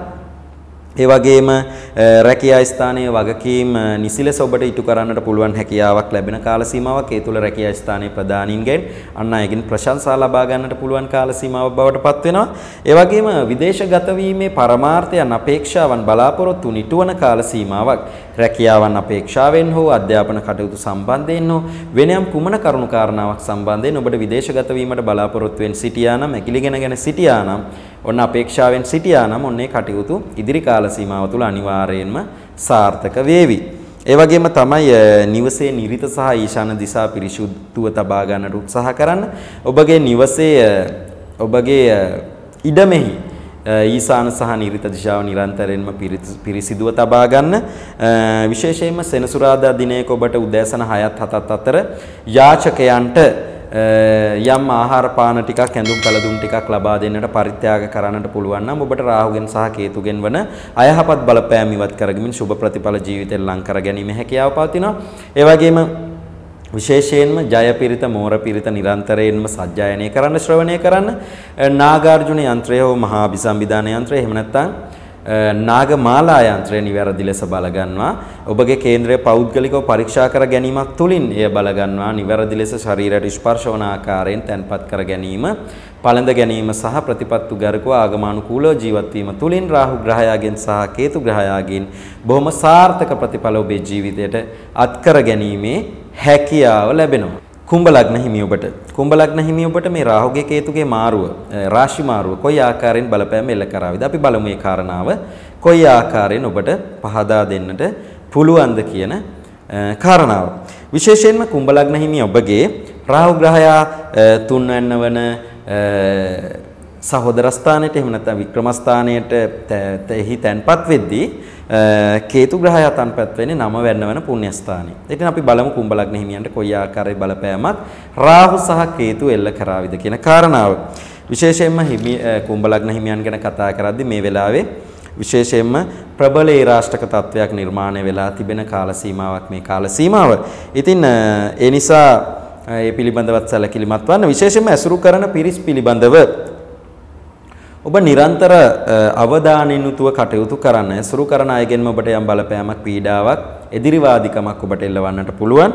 ඒ වගේම රැකියා ස්ථානයේ වගකීම් නිසිලස ඔබට ඉටු කරන්නට පුළුවන් හැකියාවක් ලැබෙන කාල සීමාවක්. ඒ තුල රැකියා ස්ථානයේ ප්‍රධානීන්ගෙන් අන් අයගෙන් ප්‍රශංසා ලබා ගන්නට පුළුවන් කාල සීමාවක් බවට පත් වෙනවා. ඒ වගේම විදේශගත වීමේ පරමාර්ථයන් අපේක්ෂාවන් බලාපොරොත්තු නිටුවන කාල සීමාවක්. රැකියාවන් අපේක්ෂාවෙන් හෝ අධ්‍යාපන කටයුතු සම්බන්ධයෙන් හෝ වෙන යම් කුමන කරුණු කාරණාවක් සම්බන්ධයෙන් ඔබට විදේශගත වීමට බලාපොරොත්තු වෙන සිටියා නම්, ඇකිලිගෙනගෙන සිටියා නම්, ඔන්න අපේක්ෂාවෙන් සිටියා නම් ඔන්නේ කටයුතු ඉදිරි කාල සීමාව තුළ අනිවාර්යයෙන්ම සාර්ථක වේවි. ඒ වගේම තමයි නිවසේ නිරිත සහ ඊශාන දිශා පිරිසුදුව තබා ගන්නට උත්සාහ කරන්න. ඔබගේ නිවසේ ඔබගේ ඉඩමෙහි ඊශාන සහ නිරිත දිශාව නිරන්තරයෙන්ම පිරිසිදුව තබා ගන්න. විශේෂයෙන්ම සෙනසුරාදා දිනයක ඔබට උදෑසන 6ත් 7ත් අතර යාචකයන්ට යම් ආහාර පාන ටිකක් ඇඳුම් පැළඳුම් ටිකක් ලබා දෙන්නට පරිත්‍යාග කරන්නට පුළුවන් නම් ඔබට රාහුගෙන් සහ කේතුගෙන් වන අයහපත් බලපෑම් ඉවත් කරගමින් සුබ ප්‍රතිඵල ජීවිතේ ලං කර ගැනීම හැකියාව පවතිනවා. ඒ වගේම විශේෂයෙන්ම ජය පිරිත මෝර පිරිත නිරන්තරයෙන්ම සජ්ජායනය කරන්න ශ්‍රවණය කරන්න. නාගාර්ජුන යන්ත්‍රය හෝ මහා අභිසම්විධාන යන්ත්‍රය එහෙම නැත්නම් නාගමාලා යන්ත්‍රය නිවැරදි ලෙස බලගන්නවා. ඔබගේ කේන්ද්‍රය පෞද්ගලිකව පරීක්ෂා කර ගැනීමක් තුළින් එය බලගන්නවා. නිවැරදි ලෙස ශරීරයට ස්පර්ශ වන ආකාරයෙන් තැන්පත් කර ගැනීම, පළඳ ගැනීම සහ ප්‍රතිපත්තු ගරුකව ආගමානුකූලව ජීවත් වීම තුළින් රාහු ග්‍රහයාගෙන් සහ කේතු ග්‍රහයාගෙන් බොහොම සාර්ථක ප්‍රතිඵල ඔබේ ජීවිතයට අත්කර ගැනීමේ හැකියාව ලැබෙනවා. කුම්භ ලග්න හිමි ඔබට. කුම්භ ලග්න හිමි ඔබට මේ රාහුගේ කේතුගේ මාරුව, රාශි මාරුව කොයි ආකාරයෙන් බලපෑම එල්ල කරාවිද? අපි බලමු මේ කාරණාව කොයි ආකාරයෙන් ඔබට පහදා දෙන්නට පුළුවන්ද කියන කාරණාව. විශේෂයෙන්ම කුම්භ ලග්න හිමි ඔබගේ රාහු ග්‍රහයා තුන්වැන්න වන සහෝදර ස්ථානයට එහෙම නැත්නම් වික්‍රම ස්ථානයට එහි තැන්පත් වෙද්දී කේතු ග්‍රහයා තන්පත් වෙන්නේ 9 වෙන්න වෙන පුණ්‍ය ස්ථානයේ. ඉතින් අපි බලමු කුම්භ ලග්න හිමියන්ට කොයි ආකාරයේ බලපෑමක් රාහු සහ කේතු එල්ල කරාවිද කියන කාරණාව. විශේෂයෙන්ම කුම්භ ලග්න හිමියන් ගැන කතා කරද්දී මේ වෙලාවේ විශේෂයෙන්ම ප්‍රබල ඒරාෂ්ටක තත්වයක් නිර්මාණය වෙලා තිබෙන කාල සීමාවක් මේ කාල සීමාව. ඉතින් ඒ නිසා ඒ පිළිබඳවත් සැලකිලිමත් වන්න. විශේෂයෙන්ම ඇසුරු කරන පිරිස් පිළිබඳව ඔබ නිරන්තර අවධානයෙන් යුතුව කටයුතු කරන්න. ඇසුරු කරන අයගෙන්ම ඔබට යම් බලපෑමක්, පීඩාවක්, එදිරිවාදිකමක් ඔබට එල්ලවන්නට පුළුවන්.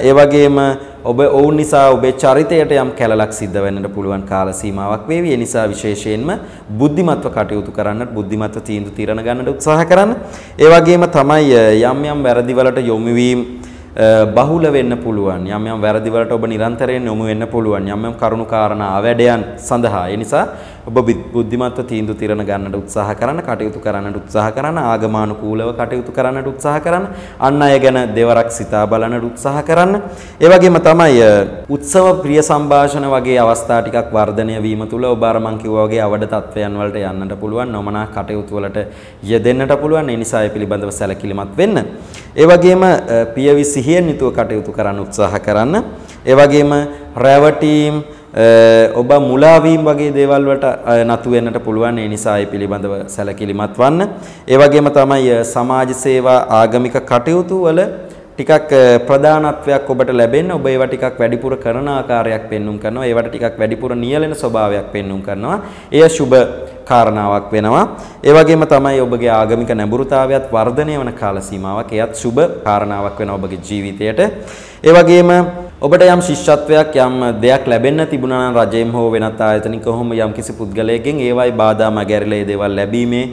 ඒ වගේම ඔබ ඔවුන් නිසා ඔබේ චරිතයට යම් කැලලක් සිද්ධ වෙන්නට පුළුවන් කාල සීමාවක් වේවි. ඒ නිසා විශේෂයෙන්ම බුද්ධිමත්ව කටයුතු කරන්නට, බුද්ධිමත්ව තීන්දුව తీරන ගන්නට උත්සාහ කරන්න. ඒ වගේම තමයි යම් යම් වැරදිවලට යොමු වීම බහුල වෙන්න පුළුවන්. යම් යම් වැරදි වලට ඔබ නිරන්තරයෙන් යොමු වෙන්න පුළුවන්. යම් යම් කරුණු කාරණා අවැඩයන් සඳහා. ඒ නිසා ඔබ බුද්ධිමත්ව තීන්දුව తీරන ගන්නට උත්සාහ කරන්න, කටයුතු කරන්නට උත්සාහ කරන්න, ආගමානුකූලව කටයුතු කරන්නට උත්සාහ කරන්න, අන් අය ගැන දෙවරක් සිතා බලන්නට උත්සාහ කරන්න. ඒ වගේම තමයි උත්සව ප්‍රිය සංഭാෂණ වගේ අවස්ථා ටිකක් වර්ධනය වීම තුළ ඔබ අර මං කිව්වා වගේ අවඩ තත්වයන් වලට යන්නට පුළුවන්. නොමනා කටයුතු වලට යෙදෙන්නට පුළුවන්. ඒ නිසා ඒ පිළිබඳව සැලකිලිමත් වෙන්න. ඒ වගේම පියවි සිහියෙන් යුතුව කටයුතු කරන්න උත්සාහ කරන්න. ඒ වගේම රැවටීම්, ඔබ මුලා වීම වගේ දේවල් වලට නතු වෙන්නට පුළුවන්. ඒ නිසා ඒ පිළිබඳව සැලකිලිමත් වන්න. ඒ වගේම තමයි සමාජ සේවා, ආගමික කටයුතු වල ටිකක් ප්‍රධානත්වයක් ඔබට ලැබෙන්න. ඔබ ඒවා ටිකක් වැඩිපුර කරන ආකාරයක් පෙන්눔 කරනවා. ඒවට ටිකක් වැඩිපුර නියැලෙන ස්වභාවයක් පෙන්눔 කරනවා. එය සුබ කාරණාවක් වෙනවා. ඒ වගේම තමයි ඔබගේ ආගමික නැඹුරුතාවයත් වර්ධනය වන කාල සීමාවක්. එයත් සුබ කාරණාවක් වෙනවා ඔබගේ ජීවිතයට. ඒ වගේම ඔබට යම් ශිෂ්‍යත්වයක් යම් දෙයක් ලැබෙන්න තිබුණා නම් රජයෙන් හෝ වෙනත් ආයතනික කොහොම යම් කිසි පුද්ගලයෙක්ගෙන් ඒවයි බාධා මගහැරලා ඒ දේවල් ලැබීමේ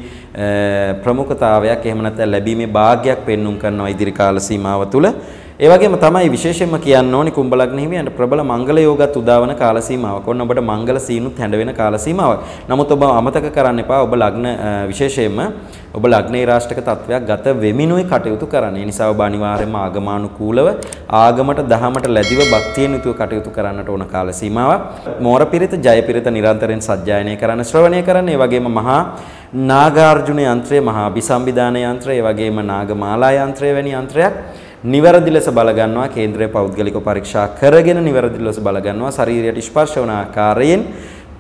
ප්‍රමුඛතාවයක් එහෙම නැත්නම් ලැබීමේ වාග්යක් පෙන්눔 කරනවා ඉදිරි කාල සීමාව තුළ. ඒ වගේම තමයි විශේෂයෙන්ම කියන්න ඕනි කුම්භ ලග්න හිමියන්ට ප්‍රබල මංගල යෝගත් උදාවන කාල සීමාවක්. ඔන්න ඔබට මංගල සීනුත් හැඬ වෙන කාල සීමාවක්. නමුත් ඔබ අමතක කරන්න එපා ඔබ ලග්න විශේෂයෙන්ම ඔබ ලග්නේ රාෂ්ටක තත්වයක් ගත වෙමිනුයි කටයුතු කරන්න. ඒ නිසා ඔබ අනිවාර්යයෙන්ම ආගමානුකූලව ආගමට දහමට ලැබිව භක්තියෙන් යුතුව කටයුතු කරන්නට ඕන කාල සීමාවක්. මෝර පිරිත, ජය පිරිත නිරන්තරයෙන් සජ්ජායනය කරන්න, ශ්‍රවණය කරන්න. ඒ වගේම මහා නාගාර්ජුන යන්ත්‍රය, මහා අභිසම්විධාන යන්ත්‍රය, ඒ වගේම නාගමාලා යන්ත්‍රය වැනි යන්ත්‍රයක් නිවැරදි ලෙස බල ගන්නවා. කේන්ද්‍රයේ පෞද්ගලික පරීක්ෂා කරගෙන නිවැරදි ලෙස බල ගන්නවා. ශරීරයට ස්පර්ශ වන ආකාරයෙන්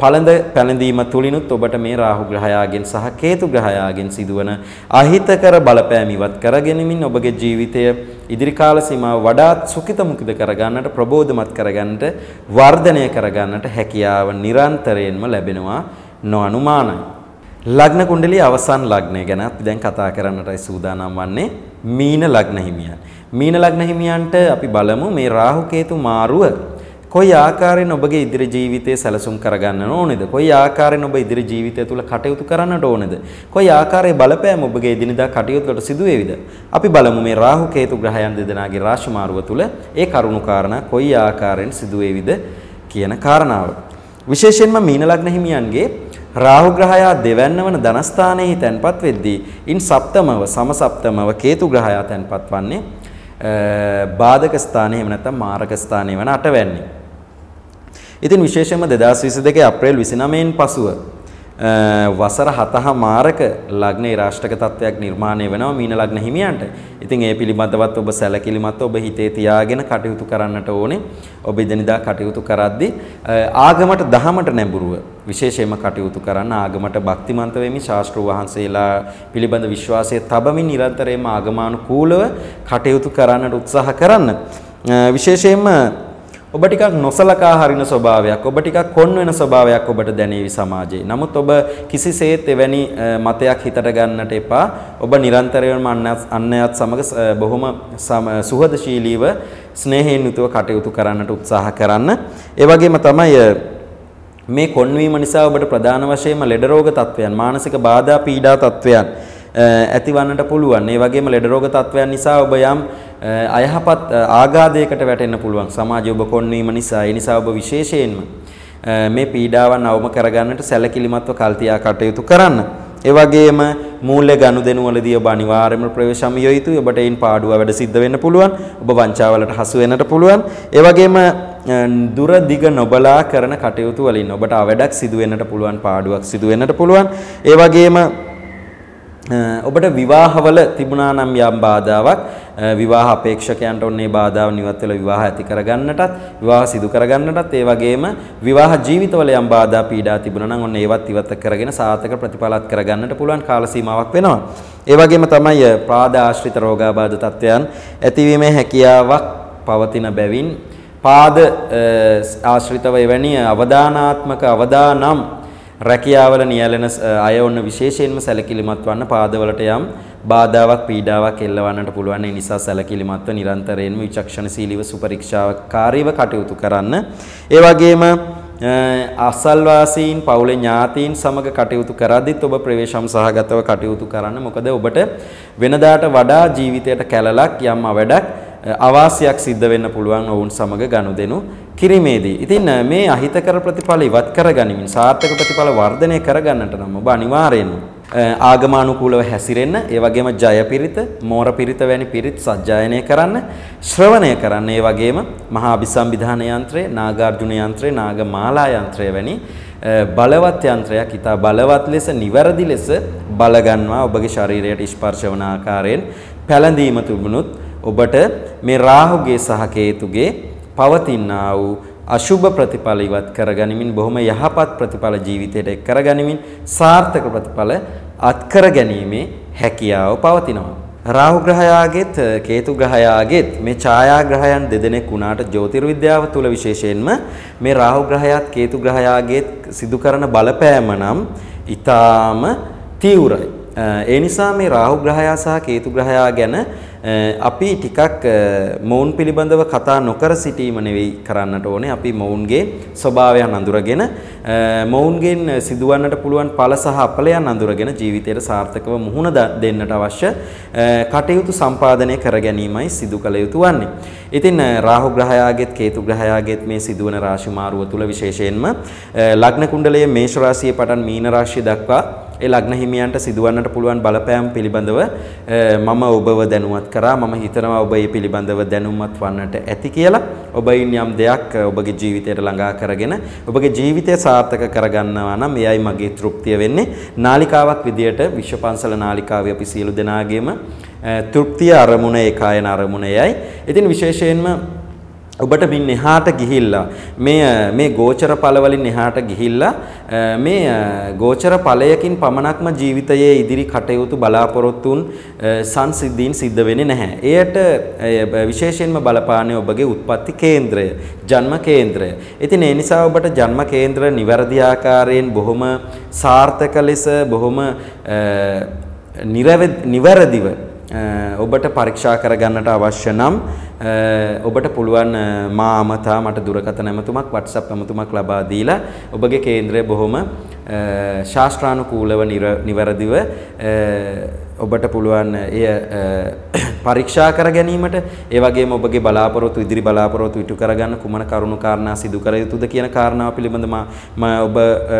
පැලඳීම තුලිනුත් ඔබට මේ රාහු ග්‍රහයාගෙන් සහ කේතු ග්‍රහයාගෙන් සිදුවන අහිතකර බලපෑම් ඉවත් කරගෙනමින් ඔබගේ ජීවිතය ඉදිරි කාල සීමාව වඩාත් සුඛිත මුඛිත කරගන්නට, ප්‍රබෝධමත් කරගන්නට, වර්ධනය කරගන්නට හැකියාව නිරන්තරයෙන්ම ලැබෙනවා නොඅනුමානයි. ලග්න කුණ්ඩලිය අවසන් ලග්නය ගැන අපි දැන් කතා කරන්නටයි සූදානම් වන්නේ. මීන ලග්න හිමියන්. මීන ලග්න හිමියන්ට අපි බලමු මේ රාහු කේතු මාරුව කොයි ආකාරයෙන් ඔබගේ ඉදිරි ජීවිතයේ සැලසුම් කරගන්න ඕනේද? කොයි ආකාරයෙන් ඔබ ඉදිරි ජීවිතය තුළ කටයුතු කරන්නට ඕනේද? කොයි ආකාරයේ බලපෑම ඔබගේ එදිනදා කටයුතු වලට සිදු වේවිද? අපි බලමු මේ රාහු කේතු ග්‍රහයන් දෙදෙනාගේ රාශි මාරුව තුළ ඒ කරුණු කාරණා කොයි ආකාරයෙන් සිදු වේවිද කියන කාරණාව. විශේෂයෙන්ම මීන ලග්න හිමියන්ගේ රාහු ග්‍රහයා දෙවැන්න වන ධනස්ථානයේ තැන්පත් වෙද්දී ඉන් සප්තමව සමසප්තමව කේතු ග්‍රහයා තැන්පත් වන්නේ බාධක ස්ථානයේ එහෙම නැත්නම් මාරක ස්ථානයේ වන අටවැන්නේ. ඉතින් විශේෂයෙන්ම 2022 අප්‍රේල් 29න් පසුව වසර 7 මාරක ලග්නේ රාෂ්ටක තත්වයක් නිර්මාණය වෙනවා මීන ලග්න හිමියන්ට. ඉතින් ඒ පිළිබඳවත් ඔබ සැලකිලිමත් ඔබ හිතේ තියාගෙන කටයුතු කරන්නට ඕනේ. ඔබ ඉදිනදා කටයුතු කරද්දී ආගමට දහමට නැඹුරුව විශේෂයෙන්ම කටයුතු කරන්න, ආගමට භක්තිමන්ත වෙමින් ශාස්ත්‍රූ වහන්සේලා පිළිබඳ විශ්වාසය තබමින් නිරන්තරයෙන්ම ආගමානුකූලව කටයුතු කරන්නට උත්සාහ කරන්න. විශේෂයෙන්ම ඔබ ටිකක් නොසලකා හරින ස්වභාවයක්, ඔබ ටිකක් කොන් වෙන ස්වභාවයක් ඔබට දැනේවි සමාජයේ. නමුත් ඔබ කිසිසේත් එවැනි මතයක් හිතට ගන්නට එපා. ඔබ නිරන්තරයෙන්ම අන්‍යයත් සමග බොහොම සුහදශීලීව ස්නේහයෙන් යුතුව කටයුතු කරන්නට උත්සාහ කරන්න. ඒ වගේම තමයි මේ කොන්වීම නිසා ඔබට ප්‍රධාන වශයෙන්ම ලෙඩ රෝග තත්වයන්, මානසික බාධා පීඩා තත්වයන් ඇතිවන්නට පුළුවන්. ඒ වගේම ලෙඩ රෝග තත්වයන් නිසා ඔබ යම් අයහපත් ආඝාතයකට වැටෙන්න පුළුවන්. සමාජය ඔබ කොන්වීම නිසා. ඒ නිසා ඔබ විශේෂයෙන්ම මේ පීඩාවන් අවම කරගන්නට සැලකිලිමත්ව කල්තියා කටයුතු කරන්න. ඒ වගේම මූල්‍ය ගනුදෙනු වලදී ඔබ අනිවාර්යයෙන්ම ප්‍රවේශම් විය යුතුයි. ඔබට ඒන් පාඩුව වැඩ සිද්ධ වෙන්න පුළුවන්. ඔබ වංචාවලට හසු වෙන්නට පුළුවන්. ඒ වගේම දුර දිග නොබලා කරන කටයුතු වලින් ඔබට අවඩක් සිදු වෙන්නට පුළුවන්, පාඩුවක් සිදු වෙන්නට පුළුවන්. ඒ වගේම ඔබට විවාහවල තිබුණා නම් යම් බාධාවක් විවාහ අපේක්ෂකයන්ට ඔන්නේ බාධාව නිවත් වෙලා විවාහ ඇති කරගන්නටත්, විවාහ සිදු කරගන්නටත්, ඒ වගේම විවාහ ජීවිතවල යම් බාධා පීඩා තිබුණා නම් ඔන්න ඒවත් ඉවත් කරගෙන සාර්ථක ප්‍රතිඵලත් කරගන්නට පුළුවන් කාල සීමාවක් වෙනවා. ඒ වගේම තමයි පාද ආශ්‍රිත රෝගාබාධ තත්ත්වයන් ඇතිවීමේ හැකියාවක් පවතින බැවින් පාද ආශ්‍රිතව එවැනි අවදානාත්මක අවදානම් රැකියාවල නියැලෙන අය ඔන්න විශේෂයෙන්ම සැලකිලිමත් වන්න. පාදවලට යම් බාධාවක් පීඩාවක් එල්ලවන්නට පුළුවන්. ඒ නිසා සැලකිලිමත්ව නිරන්තරයෙන්ම විචක්ෂණශීලීව සුපරීක්ෂාකාරීව කටයුතු කරන්න. ඒ වගේම අසල්වාසීන්, පවුලේ ඥාතීන් සමග කටයුතු කරද්දිත් ඔබ ප්‍රවේශම් සහගතව කටයුතු කරන්න. මොකද ඔබට වෙනදාට වඩා ජීවිතයට කැළලක් යම් අවඩක් අවාසියක් සිද්ධ වෙන්න පුළුවන් ඔවුන් සමග ගනුදෙනු කිරීමේදී. ඉතින් මේ අහිතකර ප්‍රතිඵල ඉවත් කරගනිමින් සාර්ථක ප්‍රතිඵල වර්ධනය කරගන්නට නම් ඔබ අනිවාර්යයෙන්ම ආගමානුකූලව හැසිරෙන්න, ඒ වගේම ජය පිරිත, මෝර පිරිත වැනි පිරිත් සජ්ජායනය කරන්න, ශ්‍රවණය කරන්න. ඒ වගේම මහා අභිසම්විධාන යන්ත්‍රය, නාගාර්ජුන යන්ත්‍රය, නාගමාලා යන්ත්‍රය වැනි බලවත් යන්ත්‍රයක් ඉතා බලවත් ලෙස නිවැරදි ලෙස බලගන්නවා. ඔබගේ ශරීරයට ස්පර්ශ වන ආකාරයෙන් පැලඳීම තිබුණොත් ඔබට මේ රාහුගේ සහ කේතුගේ පවතිනා වූ අශුභ ප්‍රතිඵල ඉවත් කරගනිමින් බොහොම යහපත් ප්‍රතිඵල ජීවිතයට එක් කරගනිමින් සාර්ථක ප්‍රතිඵල අත්කර ගැනීමේ හැකියාව පවතිනවා. රාහු ග්‍රහයාගෙත් කේතු ග්‍රහයාගෙත් මේ ඡායා ග්‍රහයන් දෙදෙනෙක් වුණාට ජ්‍යොතිර්විද්‍යාව තුළ විශේෂයෙන්ම මේ රාහු ග්‍රහයාත් කේතු ග්‍රහයාගෙත් සිදු කරන බලපෑම නම් ඊටාම තීව්‍රයි. ඒ නිසා මේ රාහු ග්‍රහයා සහ කේතු ග්‍රහයා ගැන අපි ටිකක් මොවුන් පිළිබඳව කතා නොකර සිටීම නෙවෙයි කරන්නට ඕනේ. අපි මොවුන්ගේ ස්වභාවයන් අඳුරගෙන මොවුන්ගෙන් සිදුවන්නට පුළුවන් ඵල සහ අපලයන් අඳුරගෙන ජීවිතයට සාර්ථකව මුහුණ දෙන්නට අවශ්‍ය කටයුතු සම්පාදනය කර ගැනීමයි සිදු කළ යුතු වන්නේ. ඉතින් රාහු ග්‍රහයාගේත් කේතු ග්‍රහයාගේත් මේ සිදුවන රාශි මාරුව තුල විශේෂයෙන්ම ලග්න කුණ්ඩලයේ මේෂ රාශියේ පටන් මීන රාශිය දක්වා ඒ ලග්න හිමියන්ට සිදුවන්නට පුළුවන් බලපෑම් පිළිබඳව මම ඔබව දැනුවත් කරා. මම හිතනවා ඔබ මේ පිළිබඳව දැනුවත් වන්නට ඇති කියලා. ඔබයින් යම් දෙයක් ඔබගේ ජීවිතයට ළඟා කරගෙන ඔබගේ ජීවිතය සාර්ථක කරගන්නවා නම් එයයි මගේ තෘප්තිය වෙන්නේ. නාලිකාවක් විදියට විශ්ව පන්සල නාලිකාවේ අපි සියලු දෙනාගේම තෘප්තිය අරමුණ ඒකායන අරමුණයයි. ඉතින් විශේෂයෙන්ම ඔබට මින් එහාට ගිහිල්ලා මේ ගෝචර ඵල වලින් එහාට ගිහිල්ලා මේ ගෝචර ඵලයකින් පමණක්ම ජීවිතයේ ඉදිරි කටයුතු බලාපොරොත්තුන් සංසිද්ධීන් සිද්ධ වෙන්නේ නැහැ. එයට විශේෂයෙන්ම බලපාන්නේ ඔබගේ උත්පත්ති කේන්ද්‍රය, ජන්ම කේන්ද්‍රය. ඉතින් ඒ නිසා ඔබට ජන්ම කේන්ද්‍ර නිවැරදි ආකාරයෙන් බොහොම සාර්ථක ලෙස බොහොම නිවැරදිව ඔබට පරීක්ෂා කරගන්නට අවශ්‍ය නම් ඔබට පුළුවන් මා අමතා මට දුරකථන ඇමතුමක් WhatsApp ඇමතුමක් ලබා දීලා ඔබගේ කේන්ද්‍රය බොහොම ශාස්ත්‍රානුකූලව නිවැරදිව ඔබට පුළුවන් එය පරීක්ෂා කර ගැනීමට ඒ වගේම ඔබගේ බලාපොරොත්තු ඉදිරි බලාපොරොත්තු ඉටු කරගන්න කුමන කරුණු කාරණා සිදු කර යුතුද කියන කාරණාව පිළිබඳව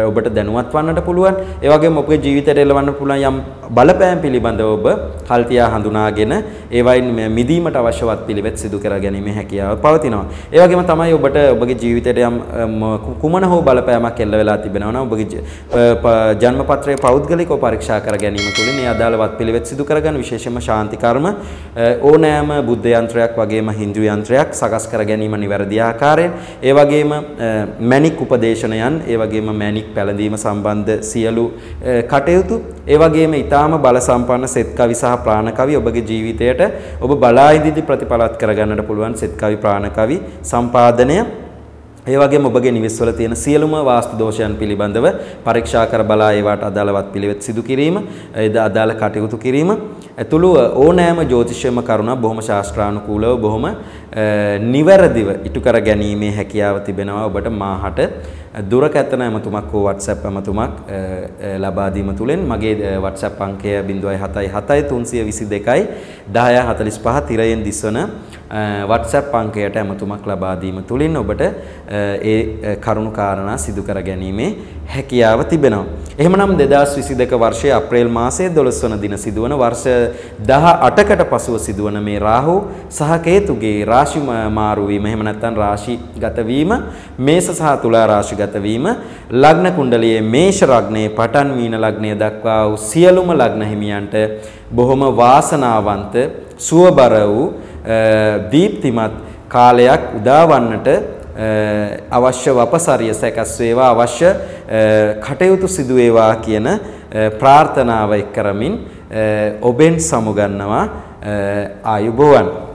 ඔබට දැනුවත් වන්නට පුළුවන්. ඒ වගේම ඔබගේ ජීවිතයට එළවන්න පුළුවන් යම් බලපෑම් පිළිබඳව ඔබ කල්තියා හඳුනාගෙන ඒවයින් මිදීමට අවශ්‍යවත් පිළිවෙත් සිදු කර ගැනීමේ හැකියාව පවතිනවා. ඒ වගේම තමයි ඔබට ඔබගේ ජීවිතයට යම් කුමන හෝ බලපෑමක් එල්ල වෙලා තිබෙනවා නම් ඔබගේ ජන්මපත්‍රයේ පෞද්ගලිකව පරීක්ෂා කර ගැනීම තුළින් ඒ අදාළවත් පිළිවෙත් සිදු කරගන්න විශේෂයෙන්ම ශාන්ති කර්ම ඕනෑම බුද්ධ යන්ත්‍රයක් වගේම හින්දු යන්ත්‍රයක් සකස් කර ගැනීම නිවැරදි ආකාරයෙන් ඒ වගේම මැණික් උපදේශනයන් ඒ වගේම මැණික් පැළඳීම සම්බන්ධ සියලු කටයුතු ඒ වගේම ඊටාම බල සම්පන්න සෙත් කවි සහ ප්‍රාණ කවි ඔබගේ ජීවිතයට ඔබ බලා ඉදිරි ප්‍රතිඵලත් කරගන්නට පුළුවන් සෙත් කවි ප්‍රාණ කවි සම්පාදනය ඒ වගේම ඔබගේ නිවෙස්වල තියෙන සියලුම වාස්තු දෝෂයන් පිළිබඳව පරීක්ෂා කර බලා ඒවට අදාළවත් පිළිවෙත් සිදු කිරීම අදාළ කටයුතු කිරීම ඇතුළු ඕනෑම ජ්‍යොතිෂයම කරුණා බොහොම ශාස්ත්‍රානුකූලව බොහොම නිවැරදිව ඉටු කර ගැනීමේ හැකියාව තිබෙනවා ඔබට මාහට දුරකථන ඇමතුමක් හෝ WhatsApp ඇමතුමක් ලබා දීම තුළින් මගේ WhatsApp අංකය 077 322 1045 තිරයෙන් දිස්වන WhatsApp අංකයට ඇමතුමක් ලබා දීම තුළින් ඔබට ඒ කරුණු කාරණා සිදු කර ගැනීමේ හැකියාව තිබෙනවා. එහෙමනම් 2022 වර්ෂයේ අප්‍රේල් මාසයේ 12 වන දින සිදුවන වර්ෂ 18කට පසුව සිදුවන මේ රාහු සහ කේතුගේ රාශි මාරු වීම එහෙම නැත්නම් රාශිගත වීම මේෂ සහ තුලා රාශිගත වීම ලග්න කුණ්ඩලයේ මේෂ ලග්නයේ පටන් මීන ලග්නය දක්වා වූ සියලුම ලග්න හිමියන්ට බොහොම වාසනාවන්ත සුවබර වූ දීප්තිමත් කාලයක් උදාවන්නට අවශ්‍ය වපසරිය සැකස් වේවා අවශ්‍ය කටයුතු සිදු වේවා කියන ප්‍රාර්ථනාව එක් කරමින් ඔබෙන් සමුගන්නවා ආයුබෝවන්.